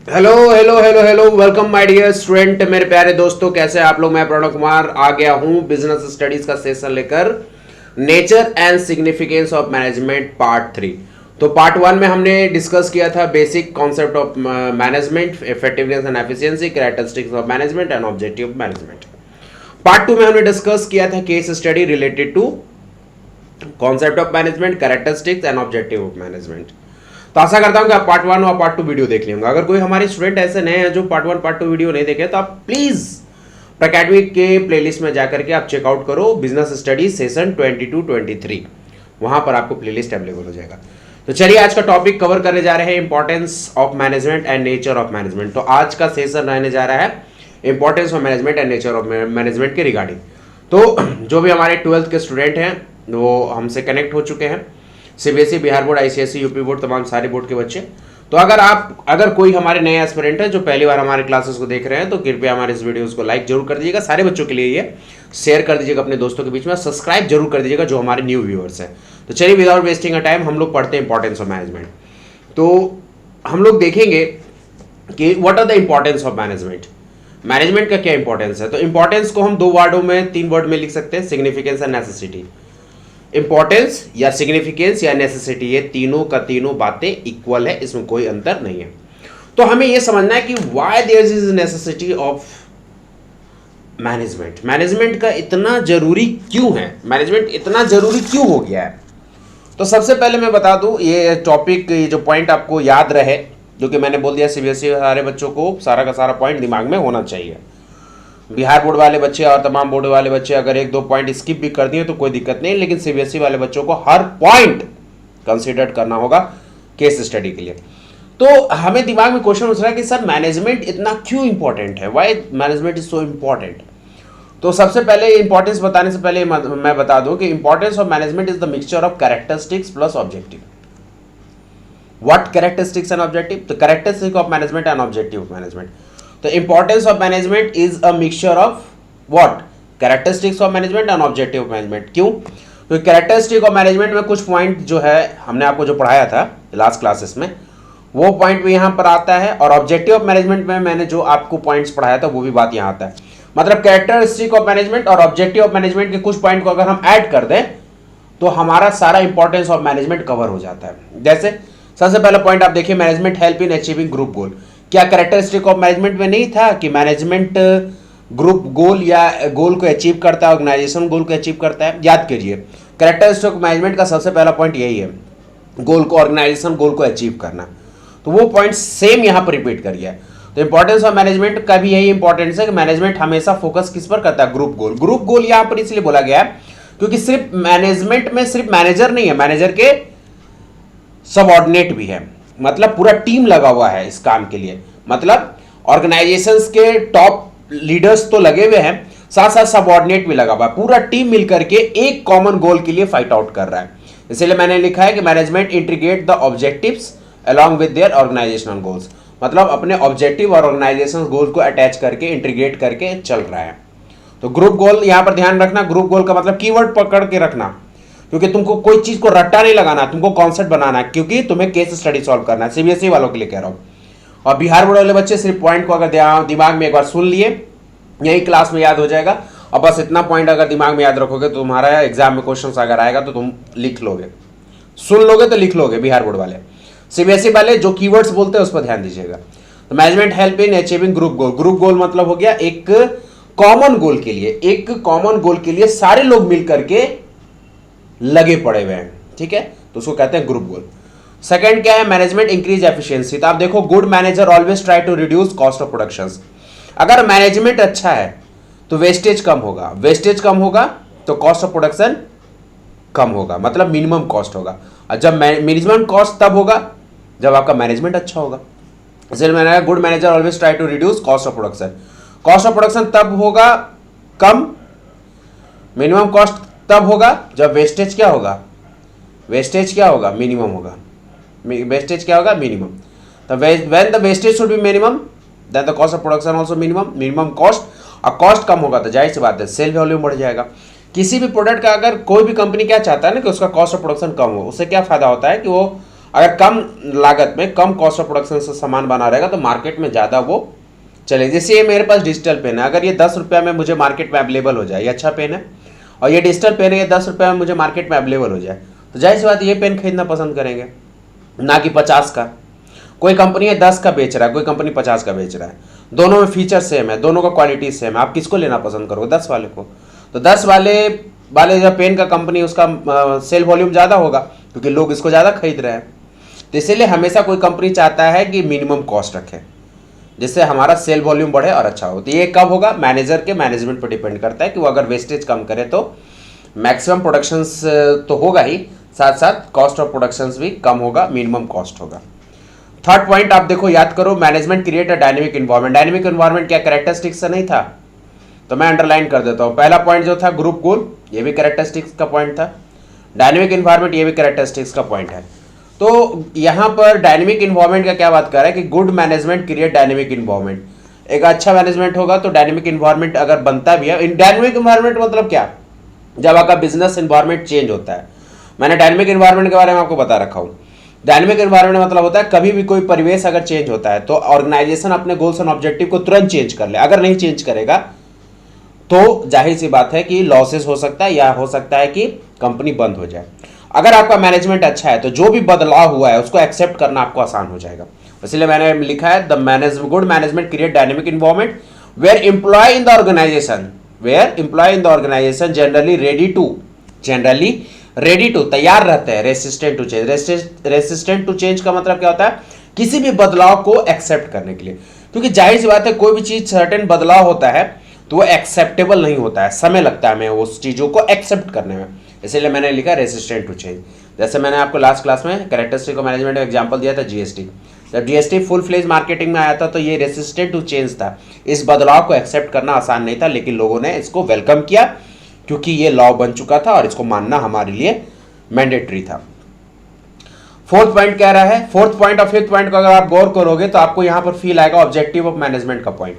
Hello hello hello hello welcome my dear student, मेरे प्यारे दोस्तों, कैसे हैं आप लोग। मैं प्रणव कुमार आ गया हूं बिजनेस स्टडीज का सेशन लेकर। Nature and significance of management part 3। तो पार्ट 1 में हमने डिस्कस किया था basic concept of management, effectiveness and efficiency, characteristics of management and objective of management. Part 2 में हमने डिस्कस किया था case study related to concept of management, characteristics and objective of management. तो आशा करता हूं कि आप पार्ट 1 और पार्ट 2 वीडियो देख लेंगे। अगर कोई हमारे स्टूडेंट ऐसे नए हैं जो पार्ट 1 पार्ट 2 वीडियो नहीं देखे, तो आप प्लीज अकेडमी के प्लेलिस्ट में जाकर के आप चेकआउट करो बिजनेस स्टडीज सेशन 22-23। वहां पर आपको प्लेलिस्ट अवेलेबल हो जाएगा। तो चलिए आज का टॉपिक कवर करने जा रहे हैं, importance of management and nature of management. तो आज का सेशन रहने जा रहा है importance of management and nature of management के रिगार्डिंग। तो जो भी हमारे 12th के स्टूडेंट हैं वो हमसे कनेक्ट हो चुके हैं, CBSE, Bihar board, ICSE, UP board, तमाम सारे बोर्ड के बच्चे। तो अगर कोई हमारे नए एस्पिरेंट है जो पहली बार हमारे क्लासेस को देख रहे हैं, तो कृपया हमारे इस वीडियोस को लाइक जरूर कर दीजिएगा, सारे बच्चों के लिए ये शेयर कर दीजिएगा अपने दोस्तों के बीच में, सब्सक्राइब जरूर कर दीजिएगा जो हमारे न्यू व्यूअर्स हैं। तो चलिए विदाउट वेस्टिंग अ टाइम हम लोग पढ़ते हैं इंपॉर्टेंस ऑफ मैनेजमेंट। तो हम लोग देखेंगे कि what are the importance of management. Management का क्या इंपॉर्टेंस है। तो इंपॉर्टेंस को हम 2 वर्डों में, 3 वर्ड में लिख सकते हैं, सिग्निफिकेंस एंड नेसेसिटी। इंपॉर्टेंस या सिग्निफिकेंस या नेसेसिटी, ये तीनों का तीनों बातें इक्वल है, इसमें कोई अंतर नहीं है। तो हमें यह समझना है कि why there is necessity of management. Management का इतना जरूरी क्यों है, मैनेजमेंट इतना जरूरी क्यों हो गया है। तो सबसे पहले मैं बता दूं, ये टॉपिक, ये जो पॉइंट आपको याद रहे, जो कि मैंने बोल दिया सीबीएसई सारे बच्चों को सारा का सारा पॉइंट दिमाग में होना चाहिए। बिहार बोर्ड वाले बच्चे और तमाम बोर्ड वाले बच्चे अगर 1-2 पॉइंट स्किप भी कर दिए तो कोई दिक्कत नहीं, लेकिन सीबीएसई वाले बच्चों को हर पॉइंट कंसीडर करना होगा केस स्टडी के लिए। तो हमें दिमाग में क्वेश्चन उठ रहा है कि सर मैनेजमेंट इतना क्यों इंपॉर्टेंट है, why management is so important. तो सबसे पहले इंपॉर्टेंस बताने से पहले मैं बता दूं कि importance of management is the mixture of characteristics plus objective. What characteristics and objective. तो characteristic of management and objective of management. तो importance of management is a mixture of what, characteristics of management and objective of management. क्यों? तो characteristic of management में कुछ point जो है हमने आपको जो पढ़ाया था लास्ट क्लासेस में, वो पॉइंट भी यहां पर आता है, और ऑब्जेक्टिव ऑफ मैनेजमेंट में मैंने जो आपको पॉइंट्स पढ़ाया था वो भी बात यहां आता है। मतलब कैरेक्टरिस्टिक ऑफ मैनेजमेंट और ऑब्जेक्टिव ऑफ मैनेजमेंट के कुछ पॉइंट को अगर हम ऐड कर दें तो हमारा सारा इंपॉर्टेंस ऑफ मैनेजमेंट कवर हो जाता है। जैसे सबसे पहला पॉइंट आप देखिए, management help in achieving group गोल। क्या कैरेक्टरिस्टिक ऑफ मैनेजमेंट में नहीं था कि मैनेजमेंट ग्रुप गोल या गोल को अचीव करता है, ऑर्गेनाइजेशन गोल को अचीव करता है। याद कीजिए, कैरेक्टरिस्टिक ऑफ मैनेजमेंट का सबसे पहला पॉइंट यही है, गोल को, ऑर्गेनाइजेशन गोल को अचीव करना। तो वो पॉइंट सेम यहां पर रिपीट करिए। तो इंपॉर्टेंस ऑफ मैनेजमेंट का भी यही इंपॉर्टेंस है कि मैनेजमेंट हमेशा फोकस किस पर करता है, ग्रुप गोल। ग्रुप गोल यहां पर इसलिए बोला गया है क्योंकि सिर्फ मैनेजमेंट में सिर्फ मैनेजर नहीं है, मैनेजर के सबऑर्डिनेट भी है, मतलब पूरा टीम लगा हुआ है इस काम के लिए। मतलब ऑर्गेनाइजेशंस के टॉप लीडर्स तो लगे हुए हैं, साथ साथ सबऑर्डिनेट भी लगा हुआ है, पूरा टीम मिलकर के एक कॉमन गोल के लिए फाइट आउट कर रहा है। इसलिए मैंने लिखा है कि management integrate the objectives along with their organisational goals. मतलब अपने ऑब्जेक्टिव और ऑर्गेनाइजेशन गोल को अटैच करके, इंटीग्रेट करके चल रहा है। तो ग्रुप गोल यहां पर ध्यान रखना, ग्रुप गोल का मतलब कीवर्ड पकड़ के रखना, क्योंकि तुमको कोई चीज को रट्टा नहीं लगाना, तुमको कॉन्सेप्ट बनाना है, क्योंकि तुम्हें केस स्टडी सॉल्व करना है। सीबीएसई वालों के लिए कह रहा हूं। और बिहार बोर्ड वाले बच्चे सिर्फ पॉइंट को अगर दिमाग में एक बार सुन लिए, यही क्लास में याद हो जाएगा, और बस इतना पॉइंट अगर दिमाग में याद रखोगे तो तुम्हारा एग्जाम में क्वेश्चन अगर आएगा तो तुम लिख लोगे, सुन लोगे तो लिख लोगे। बिहार बोर्ड वाले, सीबीएसई वाले जो कीवर्ड्स बोलते हैं उस पर ध्यान दीजिएगा। तो management help in achieving group goal. Group गोल मतलब हो गया एक कॉमन गोल के लिए, एक कॉमन गोल के लिए सारे लोग मिलकर के लगे पड़े हुए हैं, ठीक है, तो उसको कहते हैं ग्रुप गोल। सेकंड क्या है, मैनेजमेंट इंक्रीज एफिशिएंसी। तो आप देखो, good manager always try to reduce cost of production. अगर मैनेजमेंट अच्छा है तो वेस्टेज कम होगा, वेस्टेज कम होगा तो कॉस्ट ऑफ प्रोडक्शन कम होगा, मतलब मिनिमम कॉस्ट होगा। और जब मिनिमम कॉस्ट तब होगा जब आपका मैनेजमेंट अच्छा होगा। इसलिए मैंने good manager always try to reduce cost of production. Cost of production तब होगा कम, मिनिमम कॉस्ट तब होगा जब वेस्टेज क्या होगा, वेस्टेज क्या होगा, मिनिमम होगा। वेस्टेज क्या होगा, मिनिमम। तो when the wastage should be minimum then the cost of production also minimum. Minimum cost, और कॉस्ट कम होगा तो जाहिर सी बात है सेल वॉल्यूम बढ़ जाएगा। किसी भी प्रोडक्ट का अगर कोई भी कंपनी क्या चाहता है ना कि उसका कॉस्ट ऑफ प्रोडक्शन कम हो, उससे क्या फायदा होता है कि वो अगर कम लागत में कम कॉस्ट ऑफ प्रोडक्शन से सामान बना रहेगा तो मार्केट में ज़्यादा वो चले। जैसे ये मेरे पास डिजिटल पेन है, अगर ये 10 रुपये में मुझे मार्केट में अवेलेबल हो जाए, ये अच्छा पेन है, और ये डिजिटल पेन है, ये 10 रुपये में मुझे मार्केट में अवेलेबल हो जाए, तो जाहिर सी बात ये पेन खरीदना पसंद करेंगे, ना कि 50 का। कोई कंपनी है 10 का बेच रहा है, कोई कंपनी 50 का बेच रहा है, दोनों में फीचर सेम है, दोनों का क्वालिटी सेम है, आप किसको लेना पसंद करोगे? 10 वाले को। तो 10 वाले जो पेन का कंपनी, उसका सेल वॉल्यूम ज़्यादा होगा क्योंकि लोग इसको ज़्यादा खरीद रहे हैं। तो इसीलिए हमेशा कोई कंपनी चाहता है कि मिनिमम कॉस्ट रखे, जिससे हमारा सेल वॉल्यूम बढ़े और अच्छा हो। तो ये कब होगा? मैनेजर के मैनेजमेंट पर डिपेंड करता है कि वो अगर वेस्टेज कम करे तो मैक्सिमम प्रोडक्शंस तो होगा ही, साथ साथ कॉस्ट ऑफ प्रोडक्शंस भी कम होगा, मिनिमम कॉस्ट होगा। थर्ड पॉइंट आप देखो, याद करो, management create a dynamic environment. Dynamic environment क्या कैरेक्टरिस्टिक्स से नहीं था? तो मैं अंडरलाइन कर देता हूँ। पहला पॉइंट जो था ग्रुप गोल, ये भी कैरेक्टरिस्टिक्स का पॉइंट था। डायनेमिक इन्वायरमेंट, ये भी कैरेक्टरिस्टिक्स का पॉइंट है। तो यहाँ पर डायनेमिक इन्वायरमेंट का क्या बात कर रहा है कि good management create dynamic environment. एक अच्छा मैनेजमेंट होगा तो डायनेमिक इन्वायरमेंट अगर बनता भी है। डायनेमिक इन्वायरमेंट मतलब क्या? जब आपका बिजनेस इन्वायरमेंट चेंज होता है। मैंने डायनेमिक इन्वायरमेंट के बारे में आपको बता रखा हूँ। डायनेमिक इन्वायरमेंट मतलब होता है कभी भी कोई परिवेश अगर चेंज होता है तो ऑर्गेनाइजेशन अपने गोल्स एंड ऑब्जेक्टिव को तुरंत चेंज कर ले। अगर नहीं चेंज करेगा तो जाहिर सी बात है कि लॉसेस हो सकता है, या हो सकता है कि कंपनी बंद हो जाए। अगर आपका मैनेजमेंट अच्छा है तो जो भी बदलाव हुआ है उसको एक्सेप्ट करना आपको आसान हो जाएगा। इसलिए मैंने लिखा है the good management create dynamic environment where employ in the organisation generally ready to तैयार रहते हैं, resistant to change. Resistant to change का मतलब क्या होता है? किसी भी बदलाव को एक्सेप्ट करने के लिए। क्योंकि जाहिर सी बात है कोई भी चीज सर्टेन बदलाव होता है तो वो एक्सेप्टेबल नहीं होता है, समय लगता है हमें उस चीजों को एक्सेप्ट करने में। इसलिए मैंने लिखा रेसिस्टेंट टू चेंज। जैसे मैंने आपको लास्ट क्लास में कैरेक्टरिस्टिक ऑफ मैनेजमेंट का एग्जांपल दिया था, जीएसटी। जब जीएसटी फुल फ्लेज मार्केटिंग में आया था तो ये रेसिस्टेंट टू चेंज था। इस बदलाव को एक्सेप्ट करना आसान नहीं था, लेकिन लोगों ने इसको वेलकम किया क्योंकि ये लॉ बन चुका था और इसको मानना हमारे लिए मैंडेटरी था। फोर्थ पॉइंट कह रहा है, फोर्थ पॉइंट और फिफ्थ पॉइंट को अगर आप गौर करोगे तो आपको यहां पर फील आएगा ऑब्जेक्टिव ऑफ मैनेजमेंट का पॉइंट।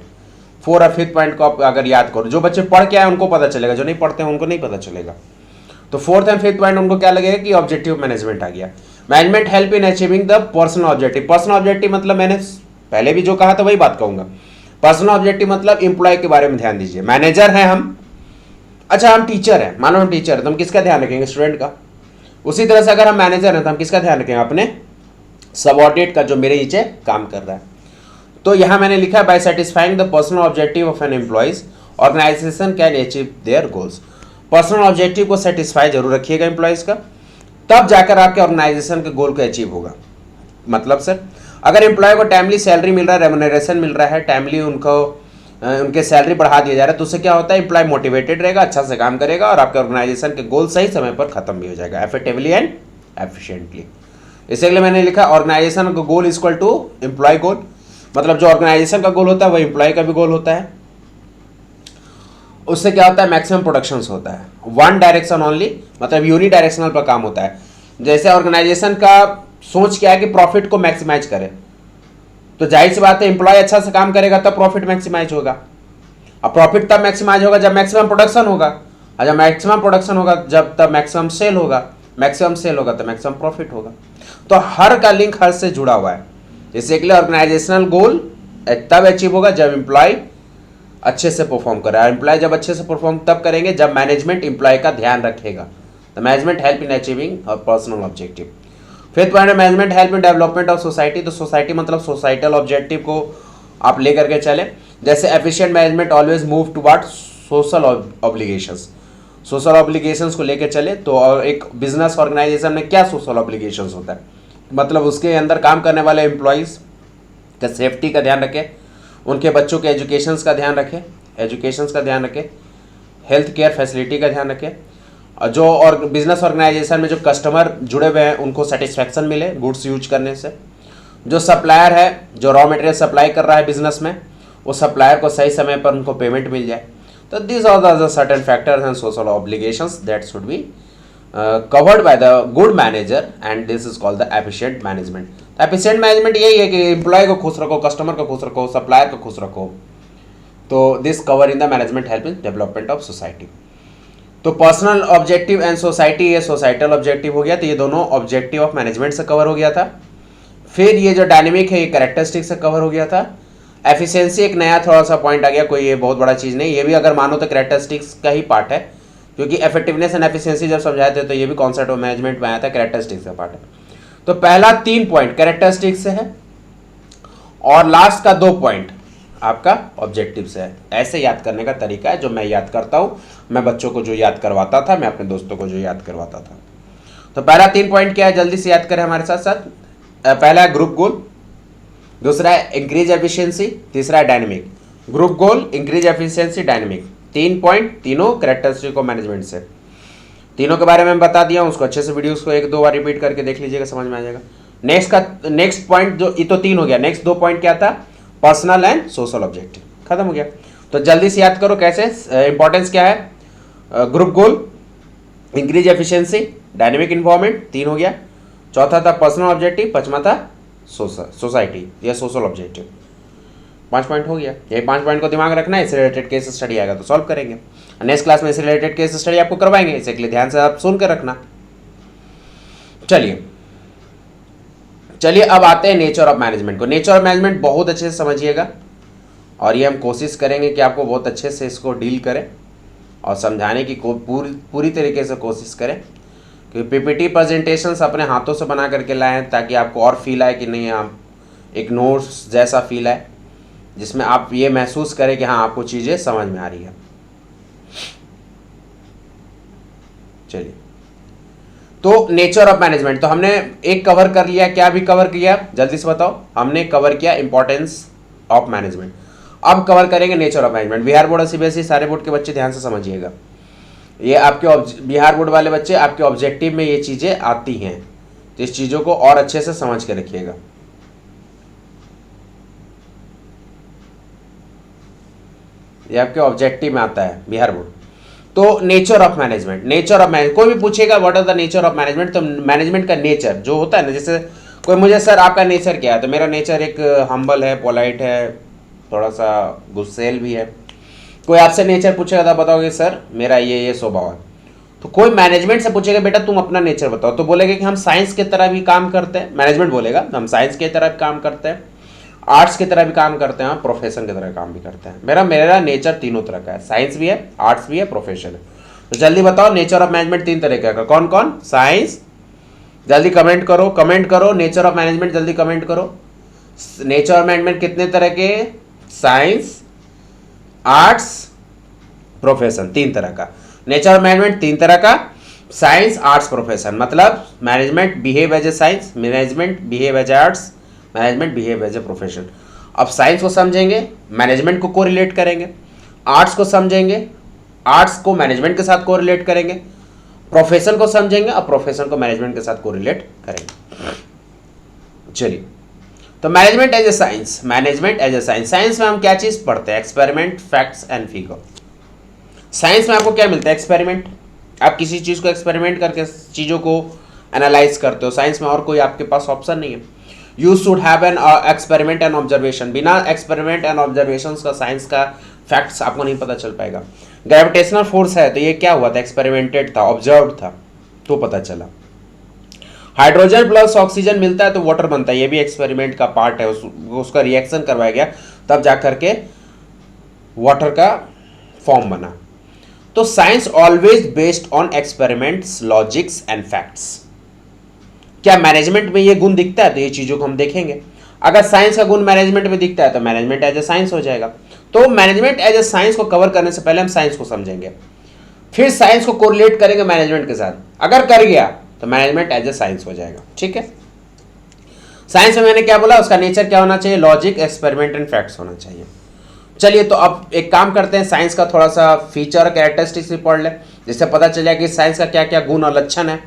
4 और 5th पॉइंट को आप अगर याद करो, जो बच्चे पढ़ के आए उनको पता चलेगा, जो नहीं पढ़ते हैं उनको नहीं पता चलेगा। तो 4th एंड 5th पॉइंट उनको क्या लगेगा कि ऑब्जेक्टिव मैनेजमेंट आ गया। Management help in achieving the personal objective. Personal objective मतलब मैंने पहले भी जो कहा था वही बात कहूंगा। पर्सनल ऑब्जेक्टिव मतलब इंप्लॉय के बारे में ध्यान दीजिए। मैनेजर हैं हम, अच्छा हम टीचर हैं, मानो हम टीचर हैं तो हम किसका ध्यान रखेंगे? स्टूडेंट का। उसी तरह से अगर हम मैनेजर हैं तो हम किसका ध्यान रखेंगे? अपने सबऑर्डिनेट का, जो मेरे नीचे काम कर रहा है। तो यहां मैंने लिखा by satisfying the personal objective of an employees organisation can achieve their goals. Personal objective को सेटिस्फाई जरूर रखिएगा एम्प्लॉइज का, तब जाकर आपके ऑर्गेनाइजेशन के गोल को अचीव होगा। मतलब सर अगर एम्प्लॉय को टाइमली सैलरी मिल रहा है, रेम्यूनरेशन मिल रहा है, टाइमली उनके सैलरी बढ़ा दिया जा रहा है, तो उससे क्या होता है? एम्प्लॉय मोटिवेटेड रहेगा, अच्छा से काम करेगा और आपके ऑर्गेनाइजेशन के गोल सही समय पर खत्म भी हो जाएगा, एफेक्टिवली एंड एफिशिएंटली। इसलिए मैंने लिखा ऑर्गेनाइजेशन का गोल इक्वल टू एम्प्लॉय गोल। मतलब जो ऑर्गेनाइजेशन का गोल होता है वह एम्प्लॉय का भी गोल होता है। उससे क्या होता है? मैक्सिमम प्रोडक्शंस होता है। वन डायरेक्शन ओनली, मतलब यूनिडायरेक्शनल पर काम होता है। जैसे ऑर्गेनाइजेशन का सोच क्या है कि प्रॉफिट को मैक्सिमाइज करे, तो जाहिर सी बात है एम्प्लॉय अच्छा से काम करेगा तब प्रॉफिट मैक्सिमाइज होगा। अब प्रॉफिट तब मैक्सिमाइज होगा जब मैक्सिमम प्रोडक्शन होगा, और जब मैक्सिमम प्रोडक्शन होगा जब तब मैक्सिमम सेल होगा, मैक्सिमम सेल होगा तो मैक्सिमम प्रॉफिट होगा। तो हर का लिंक हर से जुड़ा हुआ है। जैसे कि ऑर्गेनाइजेशनल गोल तब अचीव होगा जब एम्प्लॉय अच्छे से परफॉर्म करे। एम्प्लॉय जब अच्छे से परफॉर्म तब करेंगे जब मैनेजमेंट एम्प्लॉय का ध्यान रखेगा। The management help in achieving our personal objective. 5th point management help in development of society. तो सोसाइटी मतलब सोसाइटल ऑब्जेक्टिव को आप लेकर के चले। जैसे efficient management always move toward social obligations. Social obligations को लेकर चले तो एक बिजनेस ऑर्गेनाइजेशन में क्या सोशल ऑब्लिगेशंस होता है? मतलब उसके अंदर काम करने वाले एम्प्लॉयज़ का सेफ्टी का ध्यान रखें, उनके बच्चों के एजुकेशंस का ध्यान रखें, हेल्थ केयर फैसिलिटी का ध्यान रखें, और जो और बिजनेस ऑर्गेनाइजेशन में जो कस्टमर जुड़े हुए हैं उनको सेटिस्फैक्शन मिले गुड्स यूज करने से। जो सप्लायर है, जो रॉ मटेरियल सप्लाई कर रहा है बिजनेस में, वो सप्लायर को सही समय पर उनको पेमेंट मिल जाए। तो this are the certain factors and social obligations that should be covered by the good manager and this is called the efficient management. तो efficient management यही है कि एम्प्लॉय को खुश रखो, कस्टमर को खुश रखो, सप्लायर को खुश रखो। तो this cover in the management help in development of society. तो पर्सनल ऑब्जेक्टिव एंड सोसाइटी, ये सोसाइटल ऑब्जेक्टिव हो गया, तो ये दोनों ऑब्जेक्टिव ऑफ मैनेजमेंट से कवर हो गया था। फिर ये जो डायनेमिक है ये कैरेक्टरिस्टिक से कवर हो गया था। एफिशिएंसी एक नया थोड़ा सा पॉइंट आ गया, कोई ये बहुत बड़ा चीज़ नहीं, ये भी अगर मानो तो कैरेक्टरिस्टिक्स का ही पार्ट है, क्योंकि इफेक्टिवनेस एंड एफिशिएंसी जब समझाए थे तो ये भी कॉन्सेप्ट ऑफ मैनेजमेंट में आया था, कैरेक्टरिस्टिक्स का पार्ट है। तो पहला 3 पॉइंट कैरेक्टरिस्टिक्स से है और लास्ट का 2 पॉइंट आपका ऑब्जेक्टिव से है। ऐसे याद करने का तरीका है जो मैं याद करता हूँ, मैं बच्चों को जो याद करवाता था, मैं अपने दोस्तों को जो याद करवाता था। तो पहला 3 पॉइंट क्या है, जल्दी से याद करें हमारे साथ साथ। पहला है ग्रुप गोल, दूसरा है इंक्रीज एफिशिएंसी, तीसरा है डायनेमिक। ग्रुप गोल, इंक्रीज एफिशिएंसी, डायनेमिक, 3 पॉइंट, तीनों कैरेक्टरिस्टिक ऑफ मैनेजमेंट से। तीनों के बारे में बता दिया, उसको अच्छे से वीडियोस को 1-2 बार रिपीट करके देख लीजिएगा, समझ में आ जाएगा। नेक्स्ट पॉइंट जो ये तो 3 हो गया, नेक्स्ट 2 पॉइंट क्या था, पर्सनल एंड सोशल ऑब्जेक्टिव, खत्म हो गया। तो जल्दी से याद करो कैसे, इंपॉर्टेंस क्या है, ग्रुप गोल, इंक्रीज एफिशिएंसी, डायनेमिक इन्वॉल्वमेंट, 3 हो गया। चौथा था पर्सनल ऑब्जेक्टिव, पांचवा था सोसाइटी या सोशल ऑब्जेक्टिव। 5 पॉइंट हो गया। ये 5 पॉइंट को दिमाग रखना है, इससे रिलेटेड केस स्टडी आएगा तो सॉल्व करेंगे। नेक्स्ट क्लास में इससे रिलेटेड केस स्टडी आपको करवाएंगे, इसके लिए ध्यान से आप सुन कर रखना। चलिए अब आते हैं नेचर ऑफ मैनेजमेंट को। नेचर ऑफ मैनेजमेंट बहुत अच्छे से समझिएगा और ये हम कोशिश करेंगे कि आपको बहुत अच्छे से इसको डील करें और समझाने की पूरी तरीके से कोशिश करें, क्योंकि पीपीटी प्रेजेंटेशंस अपने हाथों से बना करके लाए हैं ताकि आपको और फील आए कि नहीं, आप एक नोट्स जैसा फील आए जिसमें आप ये महसूस करें कि हाँ आपको चीज़ें समझ में आ रही है। चलिए, तो नेचर ऑफ मैनेजमेंट तो हमने एक कवर कर लिया, क्या भी कवर किया जल्दी से बताओ। हमने कवर किया इंपॉर्टेंस ऑफ मैनेजमेंट, अब कवर करेंगे nature of management. Bihar board और सीबीएसई सारे बोर्ड के बच्चे ध्यान से समझिएगा, ये आपके बिहार बोर्ड वाले बच्चे आपके ऑब्जेक्टिव में ये चीज़ें आती हैं, तो इस चीज़ों को और अच्छे से समझ के रखिएगा। ये आपके ऑब्जेक्टिव में आता है बिहार बोर्ड। तो नेचर ऑफ मैनेजमेंट, कोई भी पूछेगा what is the nature of management, तो मैनेजमेंट का नेचर जो होता है ना, जैसे कोई मुझे सर आपका नेचर क्या है, तो मेरा नेचर एक हम्बल है, पोलाइट है, थोड़ा सा गुस्सेल भी है। कोई आपसे नेचर पूछेगा तो बताओगे सर मेरा ये स्वभाव है। तो कोई मैनेजमेंट से पूछेगा बेटा तुम अपना नेचर बताओ, तो बोलेगा कि हम साइंस की तरह भी काम करते हैं, मैनेजमेंट बोलेगा हम साइंस की तरह भी काम करते हैं, आर्ट्स की तरह भी काम करते हैं, प्रोफेशन की तरह काम भी करते हैं। मेरा नेचर तीनों तरह का है, साइंस भी है, आर्ट्स भी है, प्रोफेशन है। तो जल्दी बताओ नेचर ऑफ मैनेजमेंट 3 तरह का, कौन कौन, साइंस, जल्दी कमेंट करो नेचर ऑफ मैनेजमेंट, जल्दी कमेंट करो। नेचर ऑफ मैनेजमेंट कितने तरह के, साइंस, आर्ट्स, प्रोफेशन, 3 तरह का। नेचर ऑफ मैनेजमेंट 3 तरह का, साइंस, आर्ट्स, प्रोफेशन, मतलब management behave as a science, management behave as arts, management behave as a profession. अब साइंस को समझेंगे, मैनेजमेंट को कोरिलेट करेंगे, आर्ट्स को समझेंगे, आर्ट्स को मैनेजमेंट के साथ कोरिलेट करेंगे, प्रोफेशन को समझेंगे और प्रोफेशन को मैनेजमेंट के साथ कोरिलेट करेंगे। चलिए, तो management as a science, science में हम क्या चीज पढ़ते हैं, experiment, facts and figure. Science में आपको क्या मिलता है, एक्सपेरिमेंट, आप किसी चीज को एक्सपेरिमेंट करके चीजों को एनालाइज करते हो। साइंस में और कोई आपके पास ऑप्शन नहीं है। You should have an experiment and observation, बिना एक्सपेरिमेंट एंड ऑब्जर्वेशन का साइंस का फैक्ट्स आपको नहीं पता चल पाएगा। ग्रेविटेशनल फोर्स है तो ये क्या हुआ था, एक्सपेरिमेंटेड था, ऑब्जर्व था, तो पता चला। हाइड्रोजन प्लस ऑक्सीजन मिलता है तो वाटर बनता है, ये भी एक्सपेरिमेंट का पार्ट है, उसका रिएक्शन करवाया गया तब जाकर के वाटर का फॉर्म बना। तो science always based on experiments, logics and facts. क्या मैनेजमेंट में ये गुण दिखता है, तो ये चीजों को हम देखेंगे। अगर साइंस का गुण मैनेजमेंट में दिखता है तो मैनेजमेंट एज ए साइंस हो जाएगा। तो मैनेजमेंट एज ए साइंस को कवर करने से पहले हम साइंस को समझेंगे, फिर साइंस को कोरिलेट करेंगे मैनेजमेंट के साथ। अगर कर गया तो मैनेजमेंट एज ए साइंस हो जाएगा। ठीक है, साइंस में मैंने क्या बोला, उसका नेचर क्या होना चाहिए, लॉजिक, एक्सपेरिमेंट एंड फैक्ट्स होना चाहिए। चलिए, तो अब एक काम करते हैं, साइंस का थोड़ा सा फीचर कैरेक्टरिस्टिक्स भी पढ़ ले, जिससे पता चल जाए कि साइंस का क्या क्या गुण और लक्षण है।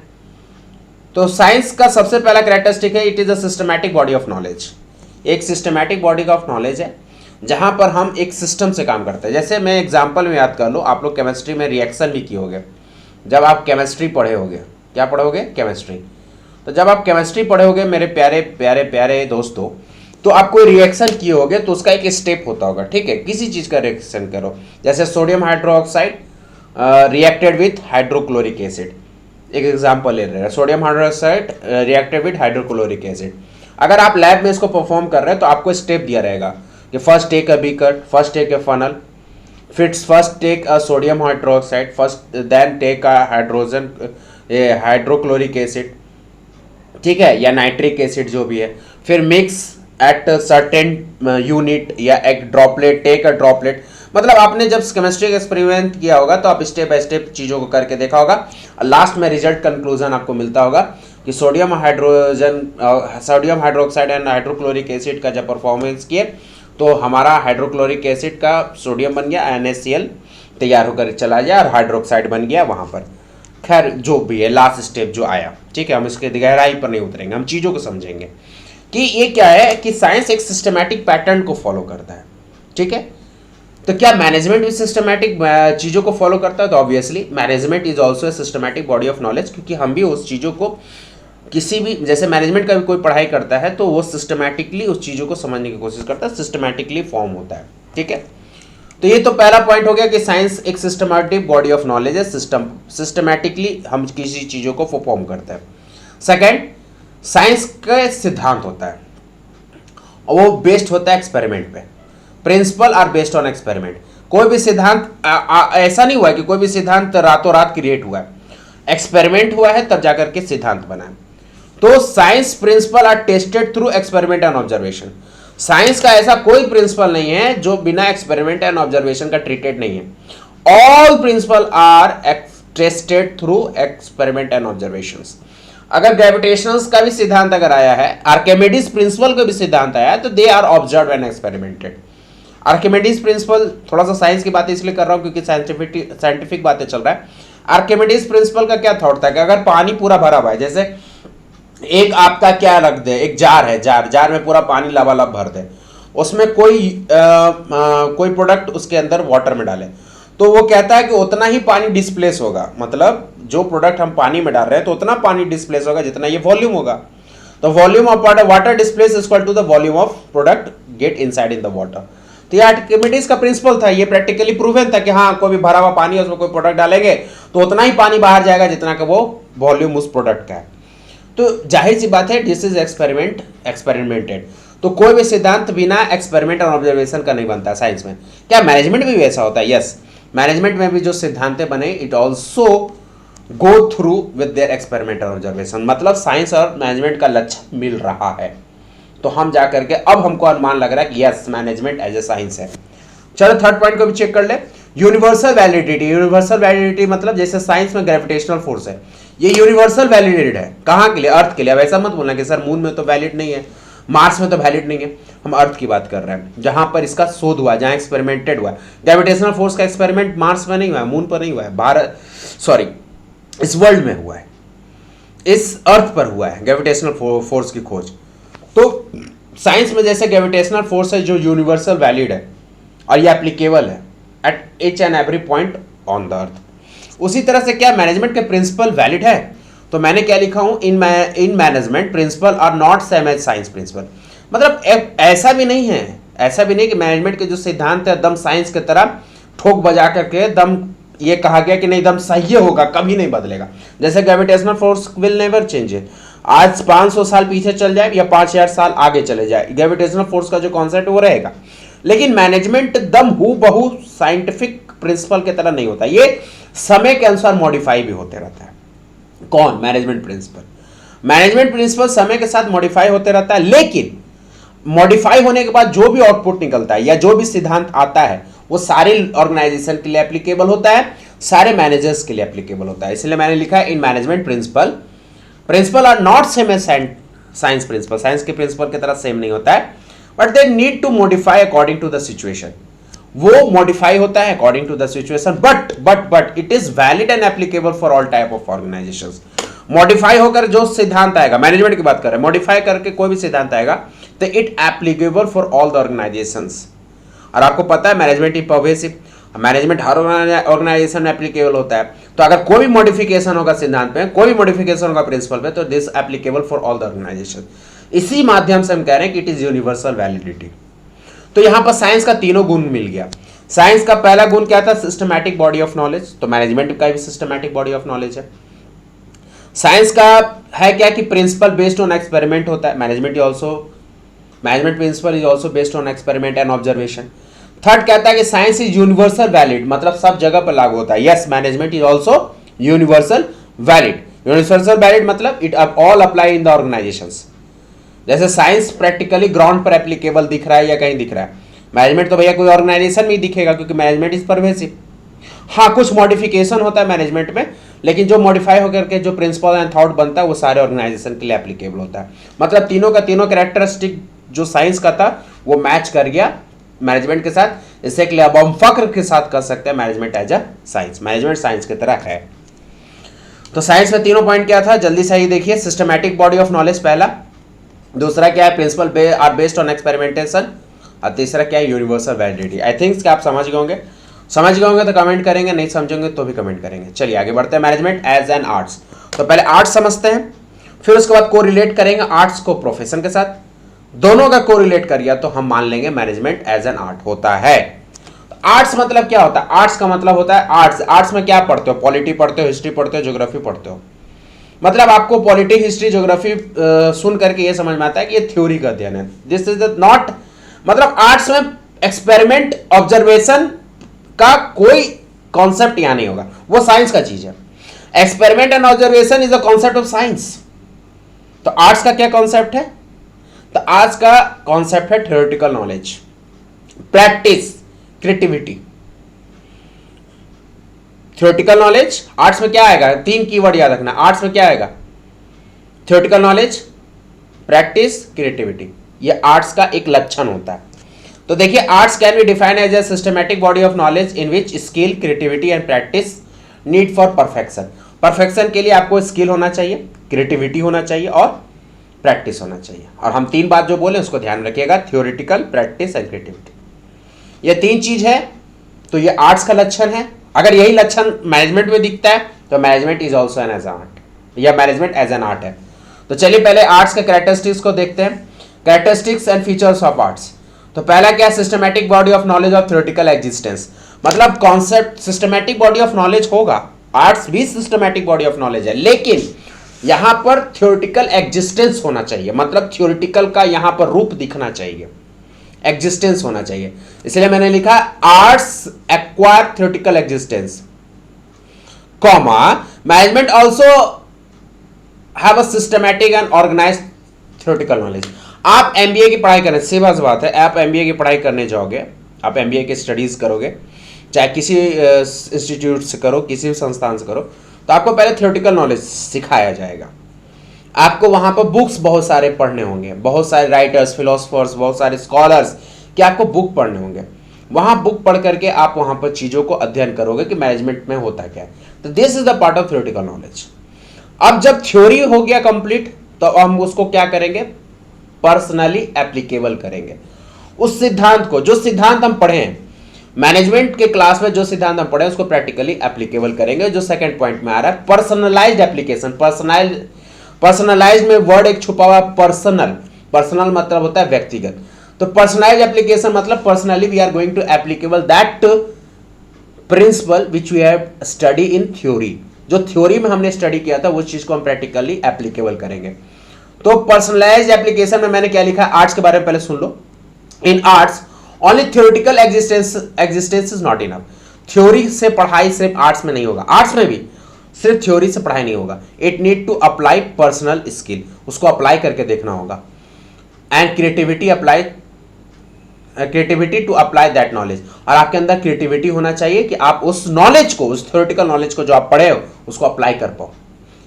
तो साइंस का सबसे पहला कैरेक्टरिस्टिक है, it is a systematic body of knowledge. एक सिस्टमैटिक बॉडी ऑफ नॉलेज है जहां पर हम एक सिस्टम से काम करते हैं। जैसे मैं एग्जांपल में याद कर लो, आप लोग केमिस्ट्री में रिएक्शन भी किए होंगे, जब आप केमिस्ट्री पढ़े होगे। क्या पढ़ोगे, केमिस्ट्री। तो जब आप केमिस्ट्री पढ़े होगे मेरे प्यारे प्यारे प्यारे दोस्तों, तो आप कोई रिएक्शन किए होगे तो उसका एक स्टेप होता होगा। ठीक है, किसी चीज़ का रिएक्शन करो, जैसे sodium hydroxide reacted with hydrochloric acid. एक एग्जांपल ले रहे हैं, sodium hydroxide reacted with hydrochloric acid. अगर आप लैब में इसको परफॉर्म कर रहे हैं तो आपको स्टेप दिया रहेगा कि first take a beaker, first take a funnel, first take a sodium hydroxide, first then take a hydrochloric acid, ठीक है, या नाइट्रिक एसिड जो भी है, फिर मिक्स एट सर्टेन यूनिट या एक ड्रॉपलेट, टेक अ ड्रॉपलेट। मतलब आपने जब केमिस्ट्री का एक्सपेरिमेंट किया होगा तो आप स्टेप बाय स्टेप चीज़ों को करके देखा होगा, लास्ट में रिजल्ट कंक्लूजन आपको मिलता होगा कि sodium hydroxide and hydrochloric acid का जब परफॉर्मेंस किए तो हमारा हाइड्रोक्लोरिक एसिड का सोडियम बन गया, NaCl तैयार होकर चला गया और हाइड्रोक्साइड बन गया वहाँ पर। खैर जो भी है लास्ट स्टेप जो आया, ठीक है, हम इसके गहराई पर नहीं उतरेंगे, हम चीज़ों को समझेंगे कि ये क्या है कि साइंस एक सिस्टमैटिक पैटर्न को फॉलो करता है, ठीक है। तो क्या मैनेजमेंट भी सिस्टमैटिक चीज़ों को फॉलो करता है? तो obviously management is also A systematic body of knowledge, क्योंकि हम भी उस चीज़ों को किसी भी, जैसे मैनेजमेंट का भी कोई पढ़ाई करता है तो वो सिस्टमैटिकली उस चीज़ों को समझने की कोशिश करता है, सिस्टमैटिकली फॉर्म होता है, ठीक है। तो ये तो पहला पॉइंट हो गया कि साइंस एक सिस्टमैटिक बॉडी ऑफ नॉलेज है, सिस्टमैटिकली हम किसी चीज़ों को परफॉर्म करते हैं। सेकेंड, साइंस का सिद्धांत होता है और वो बेस्ड होता है एक्सपेरिमेंट पे। Principle are based on experiment. कोई भी सिद्धांत ऐसा नहीं हुआ है कि कोई भी सिद्धांत रातों रात क्रिएट हुआ है, एक्सपेरिमेंट हुआ है तब जाकर के सिद्धांत बना है। तो science principle are tested through experiment and observation. Science का ऐसा कोई प्रिंसिपल नहीं है जो बिना एक्सपेरिमेंट एंड ऑब्जर्वेशन का ट्रीटेड नहीं है। All principle are tested through experiment and observations. अगर ग्रेविटेशंस का भी सिद्धांत अगर आया है, आर्किमिडीज प्रिंसिपल का भी सिद्धांत आया है, तो they are observe and experimented. Archimedes principle, थोड़ा सा साइंस की बातें इसलिए कर रहा हूं क्योंकि साइंटिफिक बातें चल रहा है। आर्किमिडीज प्रिंसिपल का क्या थॉट था कि अगर पानी पूरा भरा हुआ है, जैसे एक आपका क्या रख दे, एक जार है, जार में पूरा पानी लबालब भर दे, उसमें कोई प्रोडक्ट उसके अंदर वाटर में डाले, तो वो कहता है कि उतना ही पानी डिस्प्लेस होगा। मतलब जो प्रोडक्ट हम पानी में डाल रहे हैं तो उतना पानी डिस्प्लेस होगा जितना ये वॉल्यूम होगा। तो volume of water displace equal to the volume of product get inside in the water. तो ये आर्किमिडीज का प्रिंसिपल था, ये प्रैक्टिकली प्रूवन था कि हाँ, कोई भी भरा हुआ पानी है उसमें कोई प्रोडक्ट डालेंगे तो उतना ही पानी बाहर जाएगा जितना का वो वॉल्यूम उस प्रोडक्ट का है। तो जाहिर सी बात है दिस इज एक्सपेरिमेंटेड। तो कोई भी सिद्धांत बिना एक्सपेरिमेंट और ऑब्जर्वेशन का नहीं बनता साइंस में। क्या मैनेजमेंट भी वैसा होता है? यस, मैनेजमेंट में भी जो सिद्धांत बने it also go through with their experiment और ऑब्जर्वेशन। मतलब साइंस और मैनेजमेंट का लक्ष्य मिल रहा है, तो हम जा करके अब हमको अनुमान लग रहा है कि yes, management as a science है। चलो थर्ड पॉइंट को भी चेक कर ले, यूनिवर्सल वैलिडिटी। यूनिवर्सल वैलिडिटी मतलब जैसे साइंस में ग्रेविटेशनल फोर्स है, ये यूनिवर्सल वैलिडेटेड है। कहाँ के लिए? अर्थ के लिए। अब ऐसा मत बोलना कि सर मून में तो वैलिड नहीं है, मार्स में तो वैलिड नहीं है। हम अर्थ की बात कर रहे हैं जहां पर इसका शोध हुआ, जहां एक्सपेरिमेंटेड हुआ। ग्रेविटेशनल फोर्स का एक्सपेरिमेंट मार्स में नहीं हुआ है, मून पर नहीं हुआ है, इस वर्ल्ड में हुआ है, इस अर्थ पर हुआ है ग्रेविटेशनल फोर्स की खोज। तो साइंस में जैसे ग्रेविटेशनल फोर्स है जो यूनिवर्सल वैलिड है और ये एप्लीकेबल है at each and every point on the earth, उसी तरह से क्या मैनेजमेंट के प्रिंसिपल वैलिड है? तो मैंने क्या लिखा हूं, in management principle are not same as science principle. मतलब ऐसा भी नहीं है, ऐसा भी नहीं कि मैनेजमेंट के जो सिद्धांत है दम साइंस की तरह ठोक बजा करके दम ये कहा गया कि नहीं दम सही होगा, कभी नहीं बदलेगा। जैसे gravitational force will never change है, आज 500 साल पीछे चल जाए या 5000 साल आगे चले जाए, ग्रेविटेशनल फोर्स का जो कॉन्सेप्ट है वो रहेगा। लेकिन मैनेजमेंट दम हूबहू साइंटिफिक प्रिंसिपल की तरह नहीं होता, ये समय के अनुसार मॉडिफाई भी होते रहता है। कौन? Management principal. मैनेजमेंट प्रिंसिपल समय के साथ मॉडिफाई होते रहता है, लेकिन मॉडिफाई होने के बाद जो भी आउटपुट निकलता है या जो भी सिद्धांत आता है वो सारे ऑर्गेनाइजेशन के लिए एप्लीकेबल होता है, सारे मैनेजर्स के लिए एप्लीकेबल होता है। इसलिए मैंने लिखा है in management principle are not same as science principle. Science के प्रिंसिपल की तरह सेम नहीं होता है, but they need to modify according to the situation. वो मॉडिफाई होता है according to the situation, but it is valid and applicable for all type of organisations. Modify होकर जो सिद्धांत आएगा, मैनेजमेंट की बात कर रहे हैं, मॉडिफाई करके कोई भी सिद्धांत आएगा तो it applicable for all the organisations. और आपको पता है मैनेजमेंट इज परवेसिव, मैनेजमेंट हर ऑर्गेनाइजेशन में एप्लीकेबल होता है। तो अगर कोई भी मॉडिफिकेशन होगा सिद्धांत में, कोई भी मॉडिफिकेशन होगा प्रिंसिपल पे, तो this applicable for all the organisation. इसी माध्यम से हम कह रहे हैं कि इट इज यूनिवर्सल वैलिडिटी। तो यहां पर साइंस का तीनों गुण मिल गया। साइंस का पहला गुण क्या था? Systematic body of knowledge. तो मैनेजमेंट का भी सिस्टमैटिक बॉडी ऑफ नॉलेज है। साइंस का है क्या कि प्रिंसिपल बेस्ड ऑन एक्सपेरिमेंट होता है। Management principle is also based on experiment and observation. Third कहता है कि साइंस इज यूनिवर्सल वैलिड, मतलब सब जगह पर लागू होता है। Yes, management is also universal valid. Universal valid मतलब it all apply in the organisations. जैसे साइंस प्रैक्टिकली ग्राउंड पर एप्लीकेबल दिख रहा है या कहीं दिख रहा है, मैनेजमेंट तो भैया कोई ऑर्गेनाइजेशन में दिखेगा, क्योंकि मैनेजमेंट इज परवेसिव। हाँ, कुछ मॉडिफिकेशन होता है मैनेजमेंट में, लेकिन जो मॉडिफाई होकर के जो प्रिंसिपल एंड थॉट बनता है वो सारे ऑर्गेनाइजेशन के लिए एप्लीकेबल होता है। मतलब तीनों का तीनों कैरेक्टरिस्टिक जो साइंस का था वो मैच कर गया मैनेजमेंट के साथ। इससे के लिए अब हम फख्र के साथ कर सकते हैं management as a science, management science की तरह है। तो साइंस में तीनों पॉइंट क्या था, जल्दी से ही देखिए। सिस्टमैटिक बॉडी ऑफ नॉलेज पहला, दूसरा क्या है, principle are based on experimentation, और तीसरा क्या है, यूनिवर्सल वैलिडिटी। आई थिंक क्या आप समझ गए होंगे तो कमेंट करेंगे, नहीं समझेंगे तो भी कमेंट करेंगे। चलिए आगे बढ़ते हैं। मैनेजमेंट एज एन आर्ट्स, तो पहले आर्ट्स समझते हैं, फिर उसके बाद को रिलेट करेंगे आर्ट्स को प्रोफेशन के साथ। दोनों का को रिलेट कर गया तो हम मान लेंगे मैनेजमेंट एज एन आर्ट होता है। आर्ट्स मतलब क्या होता है? आर्ट्स का मतलब होता है आर्ट्स में क्या पढ़ते हो? पॉलिटी पढ़ते हो, हिस्ट्री पढ़ते हो, ज्योग्राफी पढ़ते हो। मतलब आपको पॉलिटी, हिस्ट्री, ज्योग्राफी सुन करके ये समझ में आता है कि ये थ्योरी का अध्ययन है। दिस इज नॉट, मतलब आर्ट्स में एक्सपेरिमेंट, ऑब्जर्वेशन का कोई कॉन्सेप्ट यहां नहीं होगा, वो साइंस का चीज है। Experiment and observation is the concept of science. तो आर्ट्स का क्या कॉन्सेप्ट है? तो आर्ट्स का कॉन्सेप्ट है theoretical knowledge, practice, creativity. Theoretical knowledge arts में क्या आएगा? 3 कीवर्ड याद रखना। आर्ट्स में क्या आएगा? Theoretical knowledge, practice, creativity. ये आर्ट्स का एक लक्षण होता है। तो देखिए, arts can be defined as a systematic body of knowledge in which skill, creativity and practice need for perfection. Perfection के लिए आपको स्किल होना चाहिए, क्रिएटिविटी होना चाहिए और प्रैक्टिस होना चाहिए। और हम 3 बात जो बोले उसको ध्यान रखिएगा, थ्योरेटिकल, प्रैक्टिस एंड क्रिएटिविटी। ये 3 चीज है, तो ये आर्ट्स का लक्षण है। अगर यही लक्षण मैनेजमेंट में दिखता है तो management is also an as art, या मैनेजमेंट एज एन आर्ट है। तो चलिए पहले आर्ट्स के कैरेक्टरिस्टिक्स को देखते हैं, characteristics and features of arts. तो पहला क्या? Systematic body of knowledge of theoretical existence. मतलब concept systematic body of knowledge होगा, आर्ट्स भी सिस्टमैटिक बॉडी ऑफ नॉलेज है, लेकिन यहां पर थ्योरेटिकल एग्जिस्टेंस होना चाहिए। मतलब थ्योरेटिकल का यहां पर रूप दिखना चाहिए, एग्जिस्टेंस होना चाहिए। इसलिए मैंने लिखा arts acquire theoretical existence, comma management also have a systematic and organised theoretical knowledge. आप एमबीए की पढ़ाई करें, सीधी बात है, आप एमबीए की पढ़ाई करने जाओगे, आप एमबीए की स्टडीज करोगे, चाहे किसी इंस्टीट्यूट से करो, किसी भी संस्थान से करो, तो आपको पहले थ्योरेटिकल नॉलेज सिखाया जाएगा। आपको वहां पर बुक्स बहुत सारे पढ़ने होंगे, बहुत सारे राइटर्स, फिलोसफर्स, बहुत सारे स्कॉलर्स के आपको बुक पढ़ने होंगे। वहां बुक पढ़ करके आप वहां पर चीजों को अध्ययन करोगे कि मैनेजमेंट में होता क्या है। तो this is the part of theoretical knowledge. अब जब थ्योरी हो गया कंप्लीट, तो हम उसको क्या करेंगे? पर्सनली एप्लीकेबल करेंगे उस सिद्धांत को, जो सिद्धांत हम पढ़े हैं मैनेजमेंट के क्लास में, जो सिद्धांत हम पढ़े उसको प्रैक्टिकली एप्लीकेबल करेंगे। जो सेकंड पॉइंट में आ रहा है, पर्सनलाइज्ड एप्लीकेशन। पर्सनलाइज्ड में वर्ड एक छुपा हुआ, पर्सनल मतलब होता है व्यक्तिगत। तो पर्सनलाइज्ड एप्लीकेशन मतलब personally we are going to applicable that principle which we have study in theory. जो थ्योरी में हमने स्टडी किया था वो चीज को हम प्रैक्टिकली एप्लीकेबल करेंगे। तो पर्सनलाइज्ड एप्लीकेशन में मैंने क्या लिखा है? आर्ट्स के बारे में पहले सुन लो। In arts only theoretical existence is not enough. Theory से पढ़ाई सिर्फ आर्ट्स में नहीं होगा, आर्ट्स में भी सिर्फ थ्योरी से पढ़ाई नहीं होगा। It need to apply personal skill, उसको अप्लाई करके देखना होगा। And creativity to apply that knowledge. और आपके अंदर क्रिएटिविटी होना चाहिए कि आप उस नॉलेज को, उस थ्योरेटिकल नॉलेज को जो आप पढ़े हो उसको अप्लाई कर पाओ।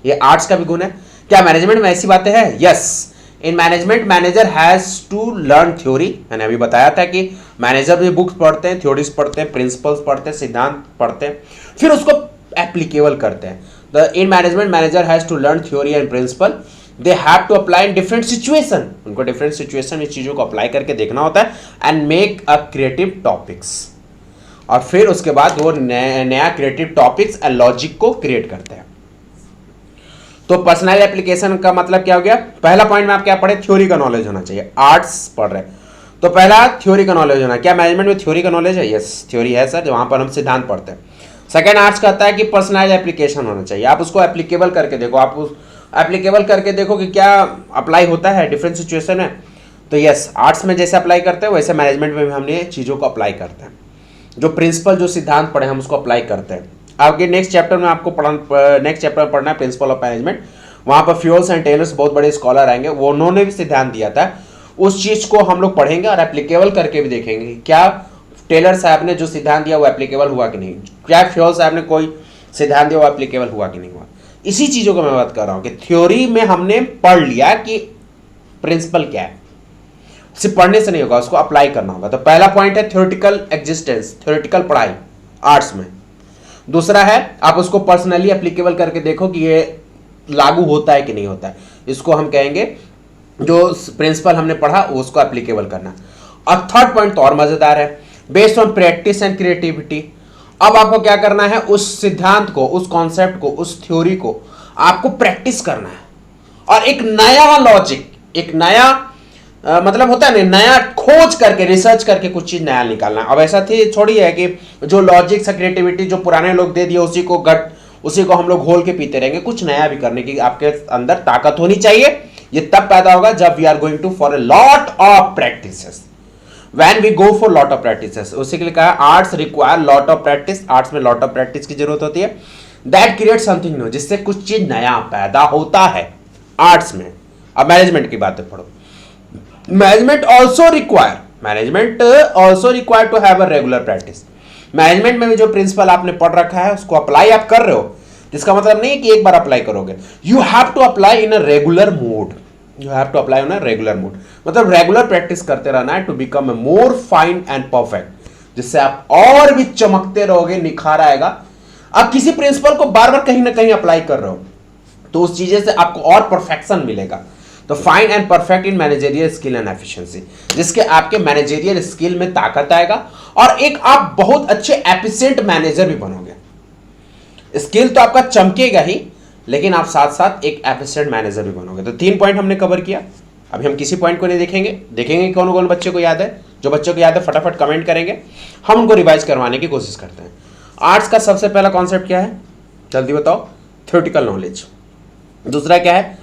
ये आर्ट्स का भी गुण है। क्या मैनेजमेंट में ऐसी बातें हैं? Yes, in management manager has to learn theory. मैंने अभी बताया था कि मैनेजर भी बुक्स पढ़ते हैं, थ्योरीज पढ़ते हैं, प्रिंसिपल्स पढ़ते हैं, सिद्धांत पढ़ते हैं, फिर उसको एप्लीकेबल करते हैं। The in management manager has to learn theory and principle, they have to apply in different situation. उनको डिफरेंट सिचुएशन में चीजों को अप्लाई करके देखना होता है। And make a creative topics, और फिर उसके बाद वो नया क्रिएटिव टॉपिक्स एंड लॉजिक को क्रिएट करते हैं। तो पर्सनल एप्लीकेशन का मतलब क्या हो गया? पहला पॉइंट में आप क्या पढ़े? थ्योरी का नॉलेज होना चाहिए, आर्ट्स पढ़ रहे। तो पहला थ्योरी का नॉलेज होना। क्या मैनेजमेंट में थ्योरी का नॉलेज है? यस, थ्योरी है सर, वहां पर हम सिद्धांत पढ़ते हैं। सेकेंड, आर्ट्स कहता है कि पर्सनलाइज एप्लीकेशन होना चाहिए। आप उसको एप्लीकेबल करके देखो, आप उस एप्लीकेबल करके देखो कि क्या अप्लाई होता है डिफरेंट सिचुएशन में। तो यस, आर्ट्स में जैसे अप्लाई करते हैं वैसे मैनेजमेंट में भी हमने चीज़ों को अप्लाई करते हैं। जो प्रिंसिपल, जो सिद्धांत पढ़े हम उसको अप्लाई करते हैं। आगे नेक्स्ट चैप्टर में आपको नेक्स्ट चैप्टर में पढ़ना है प्रिंसिपल ऑफ मैनेजमेंट। वहाँ पर फ्यूल्स एंड टेलर्स बहुत बड़े स्कॉलर आएंगे, वो उन्होंने भी सिद्धांत दिया था। उस चीज़ को हम लोग पढ़ेंगे और एप्लीकेबल करके भी देखेंगे क्या टेलर साहब ने जो सिद्धांत दिया वो एप्लीकेबल हुआ कि नहीं, क्या फ्यूल साहब ने कोई सिद्धांत दिया वो एप्लीकेबल हुआ कि नहीं हुआ। इसी चीज़ों को मैं बात कर रहा हूँ कि थ्योरी में हमने पढ़ लिया कि प्रिंसिपल क्या है, सिर्फ पढ़ने से नहीं होगा, उसको अप्लाई करना होगा। तो पहला पॉइंट है थ्योरेटिकल एग्जिस्टेंस, थ्योरेटिकल पढ़ाई आर्ट्स में। दूसरा है आप उसको पर्सनली एप्लीकेबल करके देखो कि ये लागू होता है कि नहीं होता है। इसको हम कहेंगे जो प्रिंसिपल हमने पढ़ा उसको एप्लीकेबल करना। और थर्ड पॉइंट तो और मजेदार है, based on practice and creativity. अब आपको क्या करना है, उस सिद्धांत को, उस कॉन्सेप्ट को, उस थ्योरी को आपको प्रैक्टिस करना है और एक नया लॉजिक, एक नया मतलब होता है ना, नया खोज करके, रिसर्च करके कुछ चीज नया निकालना। अब ऐसा थी थोड़ी है कि जो लॉजिक से क्रिएटिविटी जो पुराने लोग दे दिए उसी को हम लोग घोल के पीते रहेंगे। कुछ नया भी करने की आपके अंदर ताकत होनी चाहिए। ये तब पैदा होगा जब we are going to for a lot of practices, when we go for lot of practices. उसी के लिए कहा arts require lot of practice, arts में लॉट ऑफ प्रैक्टिस की जरूरत होती है। दैट क्रिएट समथिंग न्यू, जिससे कुछ चीज नया पैदा होता है आर्ट्स में। अब मैनेजमेंट की बातें पढ़ो। Management also require to have a regular practice. Management में भी जो प्रिंसिपल आपने पढ़ रखा है उसको अप्लाई आप कर रहे हो, जिसका मतलब नहीं है कि एक बार अप्लाई करोगे। You have to apply in a regular mood, मतलब रेगुलर प्रैक्टिस करते रहना है to become a more fine and perfect, जिससे आप और भी चमकते रहोगे, निखार आएगा। आप किसी प्रिंसिपल को बार बार कहीं ना कहीं अप्लाई कर रहे हो तो उस चीजें से आपको और परफेक्शन मिलेगा। तो fine and perfect in managerial skill and efficiency, जिसके आपके मैनेजरियल स्किल में ताकत आएगा और एक आप बहुत अच्छे एफिशिएंट मैनेजर भी बनोगे। स्किल तो आपका चमकेगा ही, लेकिन आप साथ साथ एक एफिशिएंट मैनेजर भी बनोगे। तो 3 पॉइंट हमने कवर किया। अभी हम किसी पॉइंट को नहीं देखेंगे कौन कौन बच्चे को याद है। जो बच्चों को याद है फटाफट कमेंट करेंगे, हम उनको रिवाइज करवाने की कोशिश करते हैं। आर्ट्स का सबसे पहला कॉन्सेप्ट क्या है, जल्दी बताओ? Theoretical knowledge. दूसरा क्या है?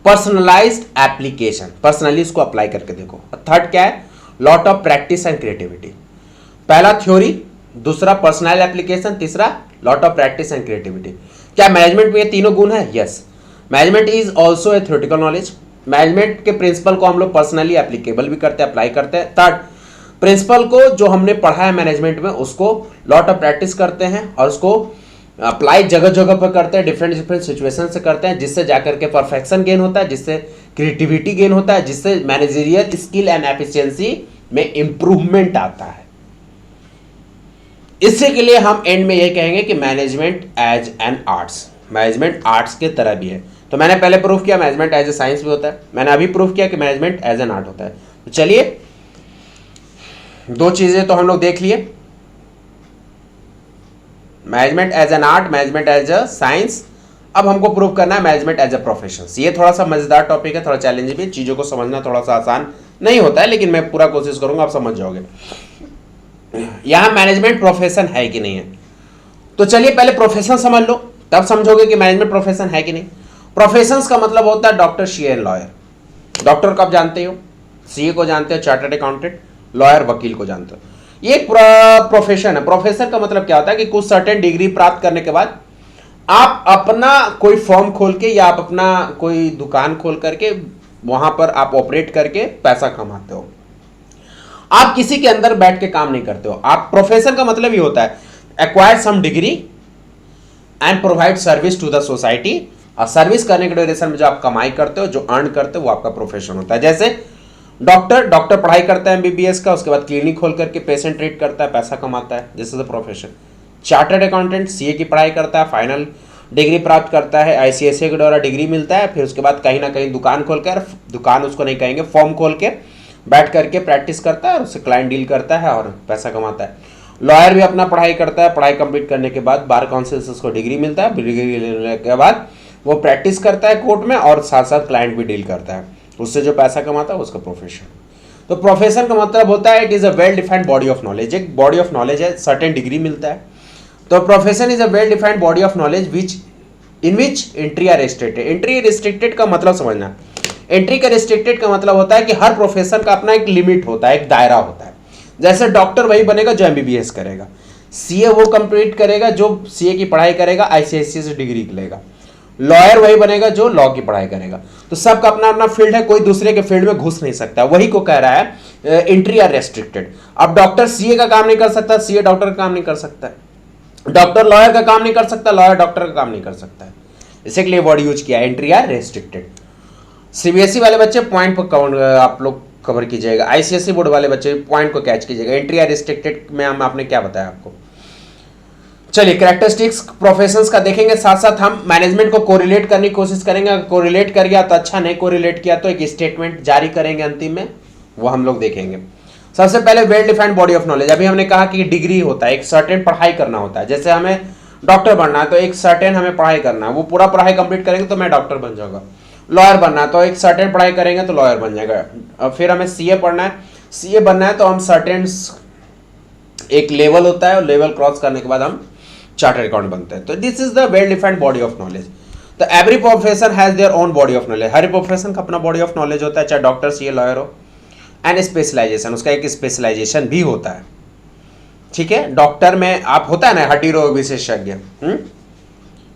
पर्सनलाइज्ड एप्लीकेशन, पर्सनली इसको अप्लाई करके देखो। थर्ड क्या है? Lot of practice and creativity. पहला थ्योरी, दूसरा पर्सनल एप्लीकेशन, तीसरा lot of practice and creativity. क्या मैनेजमेंट में ये तीनों गुण है? Yes, management is also A theoretical knowledge. Management के प्रिंसिपल को हम लोग पर्सनली एप्लीकेबल भी करते हैं, अप्लाई करते हैं। थर्ड, प्रिंसिपल को जो हमने पढ़ा है मैनेजमेंट में उसको लॉट ऑफ प्रैक्टिस करते हैं और उसको अप्लाई जगह जगह पर करते हैं, डिफरेंट सिचुएशन से करते हैं, जिससे जाकर के परफेक्शन गेन होता है, जिससे क्रिएटिविटी गेन होता है, जिससे मैनेजरियल स्किल एंड एफिशिएंसी में इंप्रूवमेंट आता है। इससे के लिए हम एंड में ये कहेंगे कि management as an arts, management arts के तरह भी है। तो मैंने पहले प्रूफ किया मैनेजमेंट एज ए साइंस भी होता है, मैंने अभी प्रूफ किया कि मैनेजमेंट एज एन आर्ट होता है। तो चलिए, दो चीजें तो हम लोग देख लिए, management as an art, management as a science. अब हमको प्रूव करना है मैनेजमेंट एज अ प्रोफेशन। ये थोड़ा सा मजेदार टॉपिक है, थोड़ा चैलेंजिंग भी, चीजों को समझना थोड़ा सा आसान नहीं होता है, लेकिन मैं पूरा कोशिश करूंगा, आप समझ जाओगे। यहां मैनेजमेंट प्रोफेशन है कि नहीं है, तो चलिए पहले प्रोफेशन समझ लो, तब समझोगे कि मैनेजमेंट प्रोफेशन है कि नहीं। प्रोफेशन का मतलब होता है doctor, CA and lawyer. Doctor को आप जानते हो, सीए को जानते हो, चार्टर्ड अकाउंटेंट, लॉयर वकील को जानते हो। ये एक प्रोफेशन है। प्रोफेसर का मतलब क्या होता है कि कुछ सर्टेन डिग्री प्राप्त करने के बाद आप अपना कोई फॉर्म खोल के या आप अपना कोई दुकान खोल करके वहां पर आप ऑपरेट करके पैसा कमाते हो। आप किसी के अंदर बैठ के काम नहीं करते हो। आप प्रोफेसर का मतलब ये होता है acquire some degree and provide service to the society. और सर्विस करने के ड्यूरेशन में जो आप कमाई करते हो, जो अर्न करते हो, वो आपका प्रोफेशन होता है। जैसे डॉक्टर पढ़ाई करता है एमबीबीएस का, उसके बाद क्लिनिक खोल करके पेशेंट ट्रीट करता है, पैसा कमाता है, this is the profession. Chartered accountant CA की पढ़ाई करता है, फाइनल डिग्री प्राप्त करता है, आईसीएसए के द्वारा डिग्री मिलता है, फिर उसके बाद कहीं ना कहीं दुकान खोल कर, दुकान उसको नहीं कहेंगे, फॉर्म खोल के बैठ करके प्रैक्टिस करता है और उससे क्लाइंट डील करता है और पैसा कमाता है। लॉयर भी अपना पढ़ाई करता है, पढ़ाई कंप्लीट करने के बाद बार काउंसिल से उसको डिग्री मिलता है, डिग्री लेने के बाद वो प्रैक्टिस करता है कोर्ट में और साथ साथ क्लाइंट भी डील करता है, उससे जो पैसा कमाता है उसका प्रोफेशन। तो प्रोफेशन का मतलब होता है it is a well defined body of knowledge, एक बॉडी ऑफ नॉलेज है, सर्टेन डिग्री मिलता है। तो profession is a well defined body of knowledge which in which entry are restricted. Entry restricted का मतलब समझना, एंट्री का रिस्ट्रिक्टेड का मतलब होता है कि हर प्रोफेशन का अपना एक लिमिट होता है, एक दायरा होता है। जैसे डॉक्टर वही बनेगा जो एमबीबीएस करेगा, सीए वो कंप्लीट करेगा जो सीए की पढ़ाई करेगा, आईसीएससी से डिग्री लेगा, लॉयर वही बनेगा जो लॉ की पढ़ाई करेगा। तो सबका अपना अपना फील्ड है, कोई दूसरे के फील्ड में घुस नहीं सकता, वही को कह रहा है एंट्री आर रेस्ट्रिक्टेड। अब डॉक्टर सीए का काम नहीं कर सकता, सीए डॉक्टर का काम नहीं कर सकता है, डॉक्टर लॉयर का काम नहीं कर सकता, लॉयर डॉक्टर का काम नहीं कर सकता है। इसी के लिए वर्ड यूज किया, एंट्री आर रेस्ट्रिक्टेड। सीबीएसई वाले बच्चे पॉइंट पर आप लोग कवर कीजिएगा, आईसीएसई बोर्ड वाले बच्चे पॉइंट को कैच कीजिएगा। एंट्री आर रेस्ट्रिक्टेड में आपने क्या बताया आपको। चलिए कैरेक्टरिस्टिक्स प्रोफेशंस का देखेंगे, साथ साथ हम मैनेजमेंट को कोरिलेट करने की कोशिश करेंगे। अगर कोरिलेट कर गया तो अच्छा, नहीं कोरिलेट किया तो एक स्टेटमेंट जारी करेंगे अंतिम में, वो हम लोग देखेंगे। सबसे पहले well defined body of knowledge, अभी हमने कहा कि डिग्री होता है, एक सर्टेन पढ़ाई करना होता है। जैसे हमें डॉक्टर बनना है तो एक सर्टेन हमें पढ़ाई करना है, वो पूरा पढ़ाई कंप्लीट करेंगे तो मैं डॉक्टर बन जाऊंगा। लॉयर बनना है तो एक सर्टेन पढ़ाई करेंगे तो लॉयर बन जाएगा। अब फिर हमें सीए पढ़ना है, सीए बनना है तो हम सर्टेन एक लेवल होता है, और लेवल क्रॉस करने के बाद हम चार्टर्ड अकाउंट बनते हैं। तो this is the well defined body of knowledge. तो every profession has their own body of knowledge, हर प्रोफेशन का अपना बॉडी ऑफ नॉलेज होता है, चाहे डॉक्टर सीए लॉयर हो। एंड स्पेशलाइजेशन, उसका एक स्पेशलाइजेशन भी होता है, ठीक है। डॉक्टर में आप होता है ना हड्डी रोग विशेषज्ञ,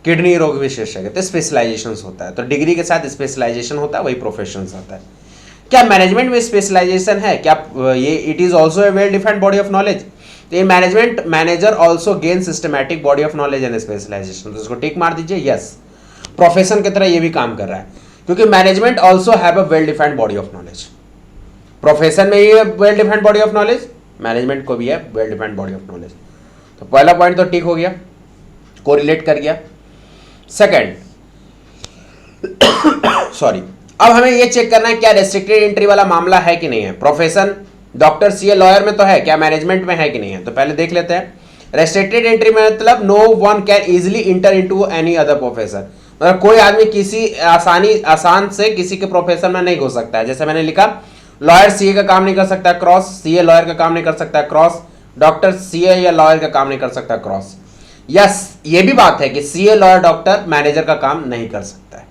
किडनी रोग विशेषज्ञ, तो स्पेशलाइजेशन होता है। तो डिग्री के साथ स्पेशलाइजेशन होता है, वही प्रोफेशन आता है। क्या मैनेजमेंट में स्पेशलाइजेशन है क्या, ये it is also a well defined body of knowledge. तो management manager also gain systematic body of knowledge and specialisation, तो उसको टिक मार दीजिए, यस प्रोफेशन की तरह ये भी काम कर रहा है, क्योंकि management also have a well defined body of knowledge. Profession में ही well defined body of knowledge, management को भी है well defined body of knowledge. तो पहला पॉइंट तो टिक हो गया, कोरिलेट कर गया। सेकंड सॉरी, अब हमें यह चेक करना है क्या रेस्ट्रिक्टेड एंट्री वाला मामला है कि नहीं है। प्रोफेशन डॉक्टर सीए लॉयर में तो है, क्या मैनेजमेंट में है कि नहीं है। तो पहले देख लेते हैं। रेस्ट्रिक्टेड एंट्री में मतलब no one can easily enter into any other profession, मतलब कोई आदमी किसी आसान से किसी के प्रोफेशन में नहीं घुस सकता है। जैसे मैंने लिखा लॉयर सीए का काम नहीं कर सकता क्रॉस, सीए लॉयर का काम नहीं कर सकता क्रॉस, डॉक्टर सीए या लॉयर का काम नहीं कर सकता क्रॉस। यस, ये भी बात है कि सीए लॉयर डॉक्टर मैनेजर का काम नहीं कर सकता है।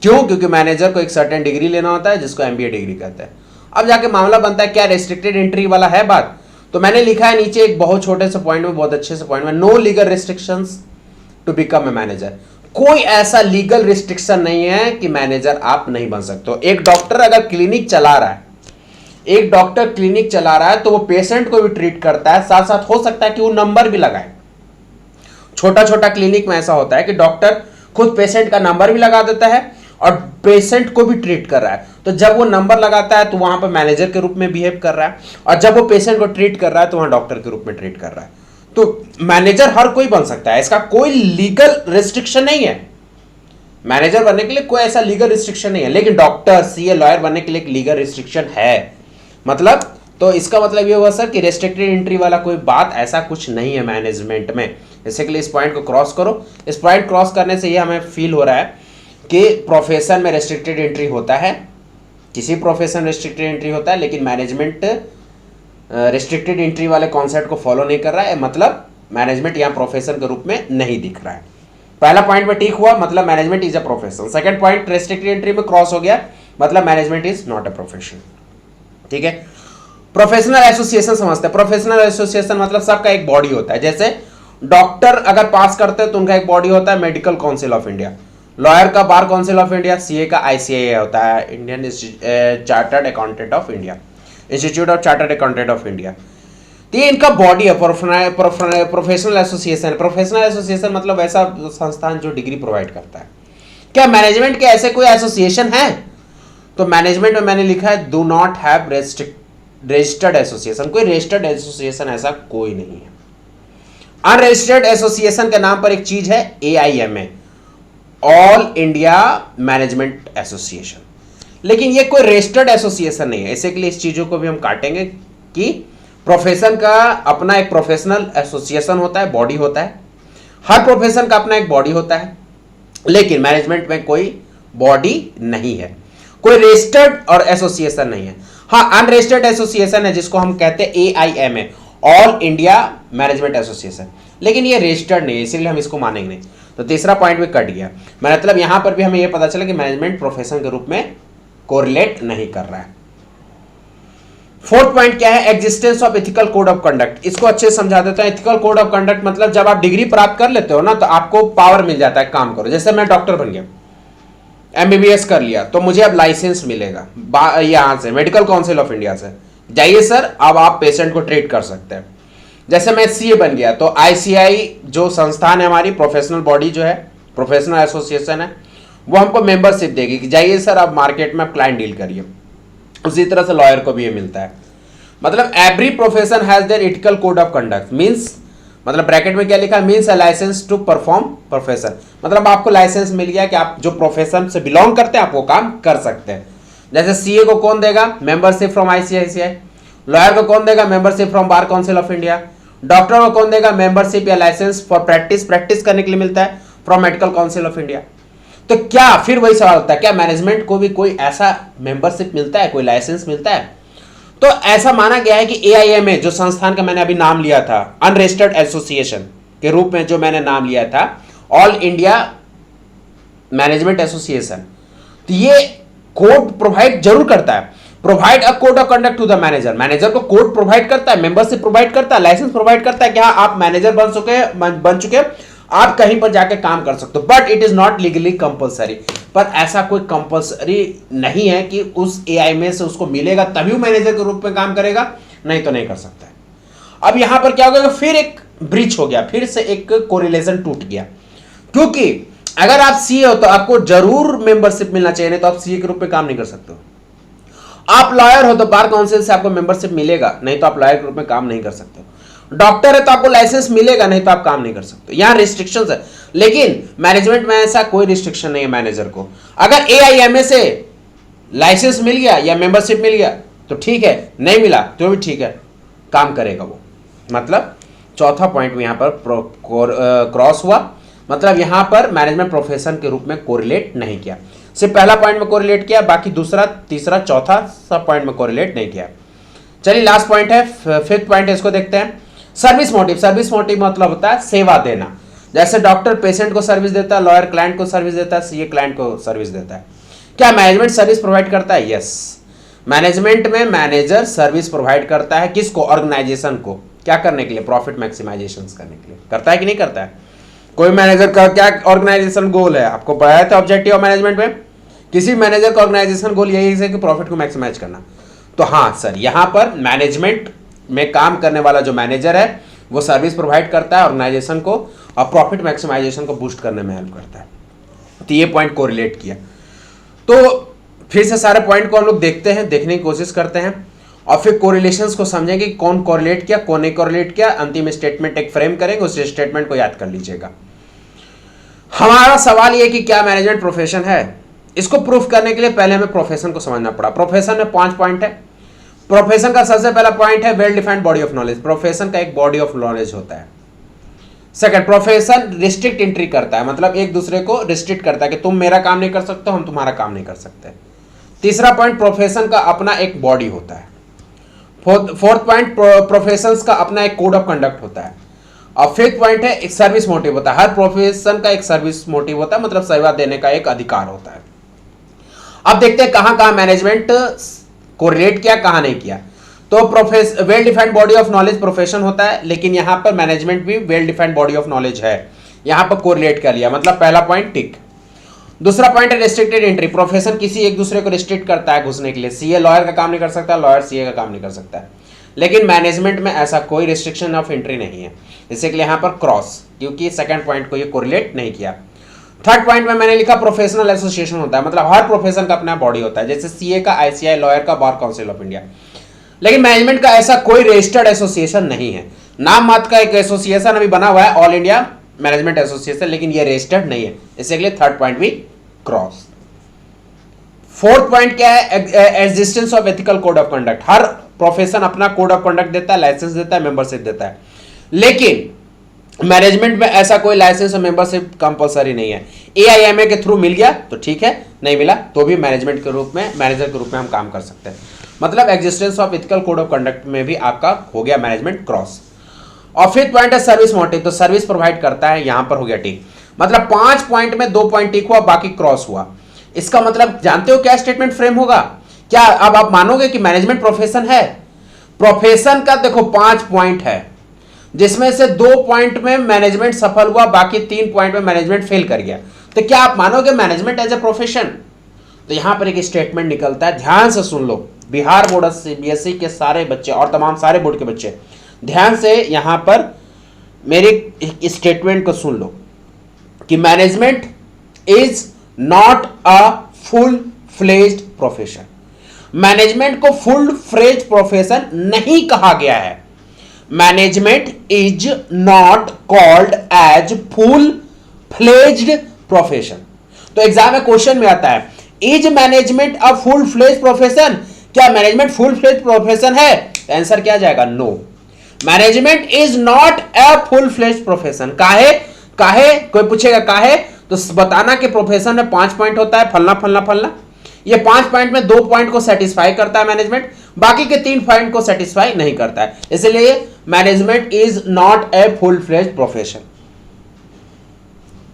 क्यों? क्योंकि मैनेजर को एक सर्टेन डिग्री लेना होता है जिसको एमबीए डिग्री कहते हैं। अब जाके मामला बनता है क्या रेस्ट्रिक्टेड एंट्री वाला है बात। तो मैंने लिखा है नीचे एक बहुत छोटे से पॉइंट में, बहुत अच्छे से पॉइंट में, no legal restrictions to become a manager. कोई ऐसा लीगल रिस्ट्रिक्शन नहीं है कि मैनेजर आप नहीं बन सकते हो। एक डॉक्टर अगर क्लिनिक चला रहा है, एक डॉक्टर क्लिनिक चला रहा है तो वो पेशेंट को भी ट्रीट करता है, साथ साथ हो सकता है कि वो नंबर भी लगाए। छोटा छोटा क्लिनिक में ऐसा होता है कि डॉक्टर खुद पेशेंट का नंबर भी लगा देता है और पेशेंट को भी ट्रीट कर रहा है। तो जब वो नंबर लगाता है तो वहां पर मैनेजर के रूप में बिहेव कर रहा है, और जब वो पेशेंट को ट्रीट कर रहा है तो वहां डॉक्टर के रूप में ट्रीट कर रहा है। तो मैनेजर हर कोई बन सकता है, इसका कोई लीगल रिस्ट्रिक्शन नहीं है। मैनेजर बनने के लिए कोई ऐसा लीगल रिस्ट्रिक्शन नहीं है, लेकिन डॉक्टर सीए लॉयर बनने के लिए एक लीगल रिस्ट्रिक्शन है। मतलब तो इसका मतलब ये हुआ सर कि रेस्ट्रिक्टेड एंट्री वाला कोई बात ऐसा कुछ नहीं है मैनेजमेंट में। इसके लिए इस पॉइंट को क्रॉस करो। इस पॉइंट क्रॉस करने से ये हमें फील हो रहा है कि प्रोफेशन में रेस्ट्रिक्टेड एंट्री होता है, किसी प्रोफेशन रेस्ट्रिक्टेड एंट्री होता है, लेकिन मैनेजमेंट रेस्ट्रिक्टेड एंट्री वाले कॉन्सेप्ट को फॉलो नहीं कर रहा है। मतलब मैनेजमेंट यहाँ प्रोफेशन के रूप में नहीं दिख रहा है। पहला पॉइंट में ठीक हुआ, मतलब management is a profession. Second point restricted entry में क्रॉस हो गया, मतलब management is not a profession. ठीक है। प्रोफेशनल एसोसिएशन समझते हैं। प्रोफेशनल एसोसिएशन मतलब सबका एक बॉडी होता है। जैसे डॉक्टर अगर पास करते हैं तो उनका एक बॉडी होता है Medical Council of India, lawyer का Bar Council of India, CA का आईसीएए होता है, Indian chartered accountant of India, Institute of Chartered accountant of India. तो ये इनका बॉडी है, प्रोफेशनल एसोसिएशन। प्रोफेशनल एसोसिएशन मतलब ऐसा संस्थान जो डिग्री प्रोवाइड करता है। क्या मैनेजमेंट के ऐसे कोई एसोसिएशन है? तो मैनेजमेंट में मैंने लिखा है do not have registered association. कोई रजिस्टर्ड एसोसिएशन ऐसा कोई नहीं है। अनरजिस्टर्ड एसोसिएशन के नाम पर एक चीज है AIMA, all India management association, लेकिन ये कोई रजिस्टर्ड एसोसिएशन नहीं है। ऐसे के लिए इस चीजों को भी हम काटेंगे कि प्रोफेशन का अपना एक प्रोफेशनल एसोसिएशन होता है, बॉडी होता है। हर प्रोफेशन का अपना एक बॉडी होता है, लेकिन मैनेजमेंट में कोई बॉडी नहीं है। कोई रजिस्टर्ड और एसोसिएशन नहीं है। हाँ, अनरजिस्टर्ड एसोसिएशन है जिसको हम कहते हैं AIMA, all India management association, लेकिन ये रजिस्टर्ड नहीं है, इसीलिए हम इसको मानेंगे नहीं। तो तीसरा पॉइंट भी कट गया। मतलब यहां पर भी हमें यह पता चला कि मैनेजमेंट प्रोफेशन के रूप में कोरिलेट नहीं कर रहा है। फोर्थ पॉइंट क्या है? Existence of ethical code of conduct. इसको अच्छे से समझा देता हूं। एथिकल कोड ऑफ कंडक्ट मतलब जब आप डिग्री प्राप्त कर लेते हो ना, तो आपको पावर मिल जाता है काम करो। जैसे मैं डॉक्टर बन गया, MBBS कर लिया, तो मुझे अब लाइसेंस मिलेगा यहां से, मेडिकल काउंसिल ऑफ इंडिया से, जाइए सर अब आप पेशेंट को ट्रीट कर सकते हैं। जैसे मैं CA बन गया, तो ICI जो संस्थान है हमारी, प्रोफेशनल बॉडी जो है, प्रोफेशनल एसोसिएशन है, वो हमको मेंबरशिप देगी कि जाइए सर आप मार्केट में आप क्लाइंट डील करिए। उसी तरह से लॉयर को भी ये मिलता है। मतलब every profession has their ethical code of conduct. Means मतलब ब्रैकेट में क्या लिखा है? Means a licence to perform profession. मतलब आपको लाइसेंस मिल गया कि आप जो प्रोफेशन से बिलोंग करते हैं आप वो काम कर सकते हैं। जैसे CA को कौन देगा? Membership from ICICI। लॉयर को कौन देगा? Membership from bar Council of India. Doctor को कौन देगा? मेंबरशिप या लाइसेंस फॉर प्रैक्टिस करने के लिए मिलता है from medical Council of India. तो क्या फिर वही सवाल होता है, क्या मैनेजमेंट को भी कोई ऐसा मेंबरशिप मिलता है, कोई लाइसेंस मिलता है? तो ऐसा माना गया है कि AIMA जो संस्थान का मैंने अभी नाम लिया था, अनरजिस्टर्ड एसोसिएशन के रूप में जो मैंने नाम लिया था, ऑल इंडिया मैनेजमेंट एसोसिएशन, तो ये कोड प्रोवाइड जरूर करता है। Provide a code of conduct to the manager. Manager को कोड प्रोवाइड करता है, मेंबरशिप प्रोवाइड करता है, लाइसेंस प्रोवाइड करता है कि हाँ आप मैनेजर बन चुके, आप कहीं पर जाके काम कर सकते हो। But it is not legally compulsory. पर ऐसा कोई कंपलसरी नहीं है कि उस AIMA से उसको मिलेगा तभी वो मैनेजर के रूप में काम करेगा, नहीं तो नहीं कर सकता है। अब यहां पर क्या हो गया? फिर एक ब्रीच हो गया, फिर से एक कोरिलेशन टूट गया। क्योंकि अगर आप CA हो तो आपको जरूर मेंबरशिप मिलना चाहिए, नहीं तो आप CA के रूप में काम नहीं कर सकते हो। आप लॉयर हो तो बार काउंसिल से आपको मेंबरशिप मिलेगा, नहीं तो आप लॉयर के रूप में काम नहीं कर सकते हो। डॉक्टर है तो आपको लाइसेंस मिलेगा, नहीं तो आप काम नहीं कर सकते। यहां रिस्ट्रिक्शंस है, लेकिन मैनेजमेंट में ऐसा कोई रिस्ट्रिक्शन नहीं है। मैनेजर को अगर AIMA से लाइसेंस मिल गया या मेंबरशिप मिल गया तो ठीक है, नहीं मिला तो भी ठीक है, काम करेगा वो। मतलब चौथा पॉइंट यहां पर क्रॉस हुआ। मतलब यहां पर मैनेजमेंट प्रोफेशन के रूप में कोरिलेट नहीं किया। सिर्फ पहला पॉइंट में कोरिलेट किया, बाकी दूसरा, तीसरा, चौथा सब पॉइंट में कोरिलेट नहीं किया। चलिए लास्ट पॉइंट है, फिफ्थ पॉइंट है, इसको देखते हैं। Service motive. सर्विस मोटिव मतलब होता है सेवा देना। जैसे डॉक्टर पेशेंट को सर्विस देता है, लॉयर क्लाइंट को सर्विस देता है, CA क्लाइंट को सर्विस देता है। क्या मैनेजमेंट सर्विस प्रोवाइड करता है? यस, मैनेजमेंट में मैनेजर सर्विस प्रोवाइड करता है। किसको? ऑर्गेनाइजेशन को। क्या करने के लिए? प्रॉफिट मैक्सिमाइजेशन करने के लिए। करता है कि नहीं करता है? कोई मैनेजर का क्या ऑर्गेनाइजेशन गोल है? आपको पढ़ाया था ऑब्जेक्टिव ऑफ मैनेजमेंट में, किसी मैनेजर का ऑर्गेनाइजेशन गोल यही है कि प्रॉफिट को मैक्सिमाइज करना। तो हाँ सर, यहां पर मैनेजमेंट में काम करने वाला जो मैनेजर है वो सर्विस प्रोवाइड करता है ऑर्गेनाइजेशन को और प्रॉफिट मैक्सिमाइजेशन को बूस्ट करने में हेल्प करता है। तो ये पॉइंट कोरिलेट किया। तो फिर से सारे पॉइंट को हम लोग देखते हैं, देखने की कोशिश करते हैं और फिर कोरिलेशंस को समझेंगे कि कौन कोरिलेट किया, कौन नहीं कोरिलेट किया। अंतिम स्टेटमेंट एक फ्रेम करेंगे, उस स्टेटमेंट को याद कर लीजिएगा। हमारा सवाल ये कि क्या मैनेजमेंट प्रोफेशन है? इसको प्रूफ करने के लिए पहले हमें प्रोफेशन को समझना पड़ा। प्रोफेशन में 5 पॉइंट है। प्रोफेशन का सबसे पहला पॉइंट है well defined body of knowledge. Profession का एक बॉडी ऑफ नॉलेज होता है। सेकंड, प्रोफेशन रिस्ट्रिक्ट एंट्री करता है, मतलब एक दूसरे को रिस्ट्रिक्ट करता है कि तुम मेरा काम नहीं कर सकते, हम तुम्हारा काम नहीं कर सकते। तीसरा पॉइंट, प्रोफेशन का अपना एक बॉडी होता है। फोर्थ पॉइंट, प्रोफेशन का अपना एक कोड ऑफ कंडक्ट होता है। और फिफ्थ पॉइंट है एक सर्विस मोटिव होता है। हर प्रोफेशन का एक सर्विस मोटिव होता है, मतलब सेवा देने का एक अधिकार होता है। अब देखते हैं कहां कहां मैनेजमेंट कोरिलेट किया, कहां नहीं किया। तो well defined body of knowledge profession होता है, लेकिन यहां पर मैनेजमेंट भी well defined body of knowledge है, यहां पर कोरिलेट कर लिया, मतलब पहला पॉइंट टिक। दूसरा पॉइंट है रिस्ट्रिक्टेड एंट्री। प्रोफेशन किसी एक दूसरे को रिस्ट्रिक्ट करता है घुसने के लिए। CA लॉयर का काम नहीं कर सकता, लॉयर CA का काम नहीं कर सकता है। लेकिन मैनेजमेंट में ऐसा कोई रिस्ट्रिक्शन ऑफ एंट्री नहीं है, इसीलिए यहां पर क्रॉस, क्योंकि सेकंड पॉइंट को ये कोरिलेट नहीं किया। थर्ड पॉइंट में मैंने लिखा प्रोफेशनल एसोसिएशन होता है, मतलब हर प्रोफेशन का अपना बॉडी होता है, जैसे CA का, ICI, लॉयर का, बार काउंसिल ऑफ इंडिया। लेकिन मैनेजमेंट का ऐसा कोई रजिस्टर्ड एसोसिएशन नहीं है। नाम मात्र का एक एसोसिएशन अभी बना हुआ है, ऑल इंडिया मैनेजमेंट एसोसिएशन, लेकिन ये रजिस्टर्ड नहीं है, इसलिए थर्ड पॉइंट भी क्रॉस। फोर्थ पॉइंट क्या है? Existence of ethical code of conduct. Her profession अपना कोड ऑफ कंडक्ट देता है, लाइसेंस देता है, मेंबरशिप देता है, लेकिन मैनेजमेंट में ऐसा कोई लाइसेंस और मेंबरशिप कंपलसरी नहीं है। AIMA के थ्रू मिल गया तो ठीक है, नहीं मिला तो भी मैनेजमेंट के रूप में, मैनेजर के रूप में हम काम कर सकते हैं। मतलब existence of ethical code of conduct में भी आपका हो गया मैनेजमेंट क्रॉस। और फिफ्थ पॉइंट है सर्विस मोटिव, तो सर्विस प्रोवाइड करता है, यहां पर हो गया टिक। मतलब 5 पॉइंट में 2 पॉइंट टिक हुआ, बाकी क्रॉस हुआ। इसका मतलब जानते हो क्या स्टेटमेंट फ्रेम होगा? क्या अब आप मानोगे कि मैनेजमेंट प्रोफेशन है? प्रोफेशन का देखो 5 पॉइंट है, जिसमें से 2 पॉइंट में मैनेजमेंट सफल हुआ, बाकी 3 पॉइंट में मैनेजमेंट फेल कर गया। तो क्या आप मानोगे मैनेजमेंट एज ए प्रोफेशन? तो यहां पर एक स्टेटमेंट निकलता है, ध्यान से सुन लो, बिहार बोर्ड सीबीएसई के सारे बच्चे और तमाम सारे बोर्ड के बच्चे ध्यान से यहां पर मेरे स्टेटमेंट को सुन लो कि management is not a full fledged profession. Management को फुल फ्लेज्ड प्रोफेशन नहीं कहा गया है। Management is not called as full fledged profession. तो एग्जाम में क्वेश्चन में आता है, is management a full fledged profession? क्या मैनेजमेंट फुल फ्लेज्ड प्रोफेशन है? आंसर क्या जाएगा? No, management is not a full fledged profession. काहे? काहे? कोई पूछेगा काहे, तो बताना कि प्रोफेशन में 5 पॉइंट होता है, फलना फलना फलना। ये 5 पॉइंट में 2 पॉइंट को सेटिस्फाई करता है मैनेजमेंट, बाकी के 3 पॉइंट को सेटिस्फाई नहीं करता है, इसलिए management is not a full fledged profession.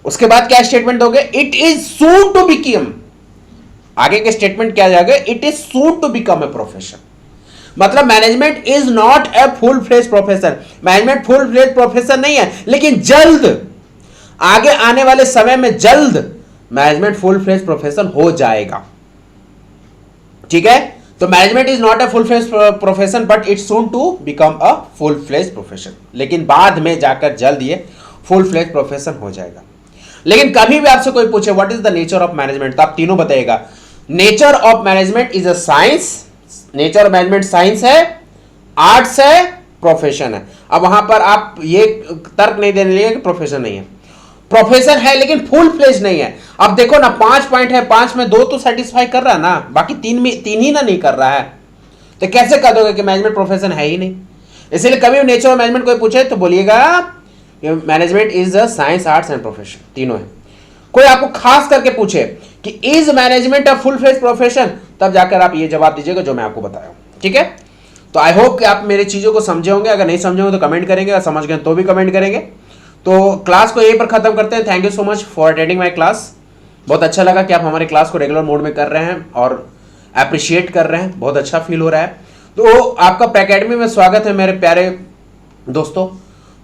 उसके बाद क्या स्टेटमेंट दोगे? It is soon to become, आगे के स्टेटमेंट क्या जाएगा? It is soon to become a profession. मतलब management is not a full fledged profession. Management full fledged profession नहीं है, लेकिन जल्द, आगे आने वाले समय में जल्द मैनेजमेंट फुल फ्लेज्ड प्रोफेशन हो जाएगा। ठीक है, तो management is not a full fledged profession but it's soon to become a full fledged profession. लेकिन बाद में जाकर जल्द ये फुल फ्लेज्ड प्रोफेशन हो जाएगा। लेकिन कभी भी आपसे कोई पूछे what is the nature of management, तो आप तीनों बताइएगा। Nature of management is a science, nature of management science है, आर्ट्स है, प्रोफेशन है। अब वहां पर आप ये तर्क नहीं देने लगे कि प्रोफेशन नहीं है। प्रोफेशन है लेकिन फुल फ्लेज नहीं है। अब देखो ना, 5 पॉइंट है, 5 में 2 तो सेटिस्फाई कर रहा है ना, बाकी 3 में 3 ही ना नहीं कर रहा है, तो कैसे कह दोगे कि मैनेजमेंट प्रोफेशन है ही नहीं? इसलिए कभी नेचर ऑफ मैनेजमेंट कोई पूछे तो बोलिएगा management is a science, arts and profession, तीनों है। कोई आपको खास करके पूछे कि is management a full fledge profession, तब जाकर आप ये जवाब दीजिएगा जो मैं आपको बताया। ठीक है, तो आई होप कि आप मेरी चीजों को समझे होंगे। अगर नहीं समझे होंगे तो कमेंट करेंगे, और समझ गए तो भी कमेंट करेंगे। तो क्लास को यहीं पर खत्म करते हैं। Thank you so much for attending my class. बहुत अच्छा लगा कि आप हमारे क्लास को रेगुलर मोड में कर रहे हैं और अप्रिशिएट कर रहे हैं, बहुत अच्छा फील हो रहा है। तो आपका प्रैकेडमी में स्वागत है मेरे प्यारे दोस्तों।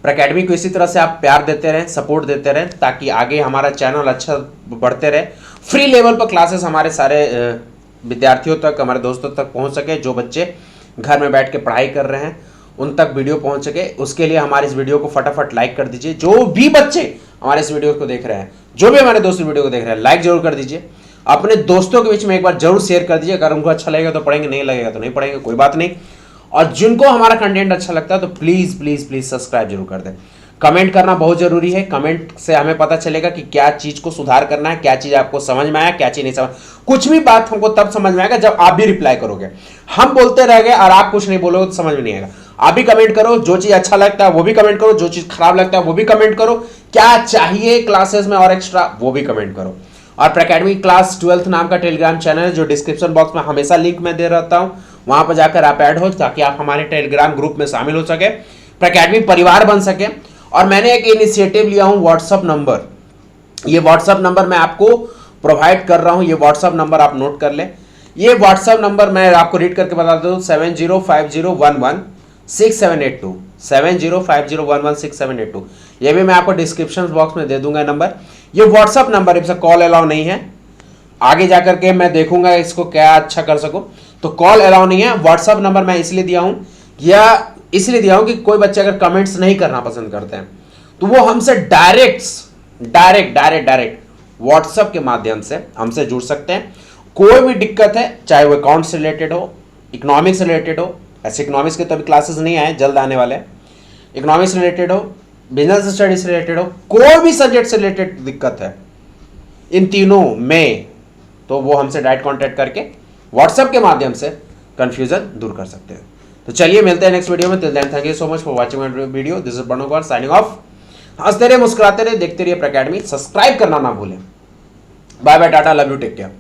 प्रैकेडमी को इसी तरह से आप प्यार देते रहें, सपोर्ट देते रहें, ताकि आगे हमारा चैनल अच्छा बढ़ते रहे। फ्री लेवल पर क्लासेस हमारे सारे विद्यार्थियों तक, हमारे दोस्तों तक पहुंच सके। जो बच्चे घर में बैठ के पढ़ाई कर रहे हैं उन तक वीडियो पहुंच सके, उसके लिए हमारे इस वीडियो को फटाफट लाइक कर दीजिए। जो भी बच्चे हमारे इस वीडियो को देख रहे हैं, जो भी हमारे दोस्त वीडियो को देख रहे हैं, लाइक जरूर कर दीजिए। अपने दोस्तों के बीच में एक बार जरूर शेयर कर दीजिए। अगर उनको अच्छा लगेगा तो पढ़ेंगे, नहीं लगेगा तो नहीं पढ़ेंगे, कोई बात नहीं। और जिनको हमारा कंटेंट अच्छा लगता है तो प्लीज प्लीज प्लीज सब्सक्राइब जरूर कर दें। कमेंट करना बहुत जरूरी है। कमेंट से हमें पता चलेगा कि क्या चीज को सुधार करना है, क्या चीज आपको समझ में आया, क्या चीज नहीं समझ। कुछ भी बात हमको तब समझ में आएगा जब आप भी रिप्लाई करोगे। हम बोलते रह गए और आप कुछ नहीं बोलोगे तो समझ में नहीं आएगा। आप भी कमेंट करो, जो चीज अच्छा लगता है वो भी कमेंट करो, जो चीज खराब लगता है वो भी कमेंट करो, क्या चाहिए क्लासेस में और एक्स्ट्रा वो भी कमेंट करो। और प्रैकेडमी क्लास 12th नाम का टेलीग्राम चैनल है, जो डिस्क्रिप्शन बॉक्स में हमेशा लिंक मैं दे रहता हूं, वहां पर जाकर आप ऐड हो, ताकि आप हमारे टेलीग्राम ग्रुप में शामिल हो सके, प्रैकेडमी परिवार बन सके। और मैंने एक इनिशिएटिव लिया हूं, व्हाट्सअप नंबर। ये व्हाट्सअप नंबर मैं आपको प्रोवाइड कर रहा हूं, ये व्हाट्सअप नंबर आप नोट कर ले। ये व्हाट्सअप नंबर मैं आपको रीड करके बता दूं, 7050116782, 7050116782। ये भी मैं आपको डिस्क्रिप्शन बॉक्स में दे दूंगा नंबर। ये व्हाट्सअप नंबर, इससे कॉल अलाउ नहीं है। आगे जाकर के मैं देखूंगा इसको क्या अच्छा कर सकूं, तो कॉल अलाउ नहीं है। व्हाट्सअप नंबर मैं इसलिए दिया हूं, या इसलिए दिया हूं कि कोई बच्चे अगर कमेंट्स नहीं करना पसंद करते हैं तो वो हमसे डायरेक्ट व्हाट्सएप के माध्यम से हमसे जुड़ सकते हैं। कोई भी दिक्कत है, चाहे वो अकाउंट से रिलेटेड हो, इकोनॉमिक्स से रिलेटेड हो, ऐसे इकोनॉमिक्स के तो अभी क्लासेस नहीं आए, जल्द आने वाले हैं। इकोनॉमिक्स से रिलेटेड हो, बिजनेस स्टडीज से रिलेटेड हो, कोई भी सब्जेक्ट से रिलेटेड दिक्कत है इन तीनों में, तो वो हमसे डायरेक्ट कॉन्टैक्ट करके व्हाट्सएप के माध्यम से कंफ्यूजन दूर कर सकते हैं। तो चलिए मिलते हैं नेक्स्ट वीडियो में। Till then thank you so much for watching my video. This is Pranav signing off. हंसते रहे, मुस्कुराते रहे, देखते रहिए प्रैकेडमी। सब्सक्राइब करना ना भूलें। Bye bye, tata, love you, take care.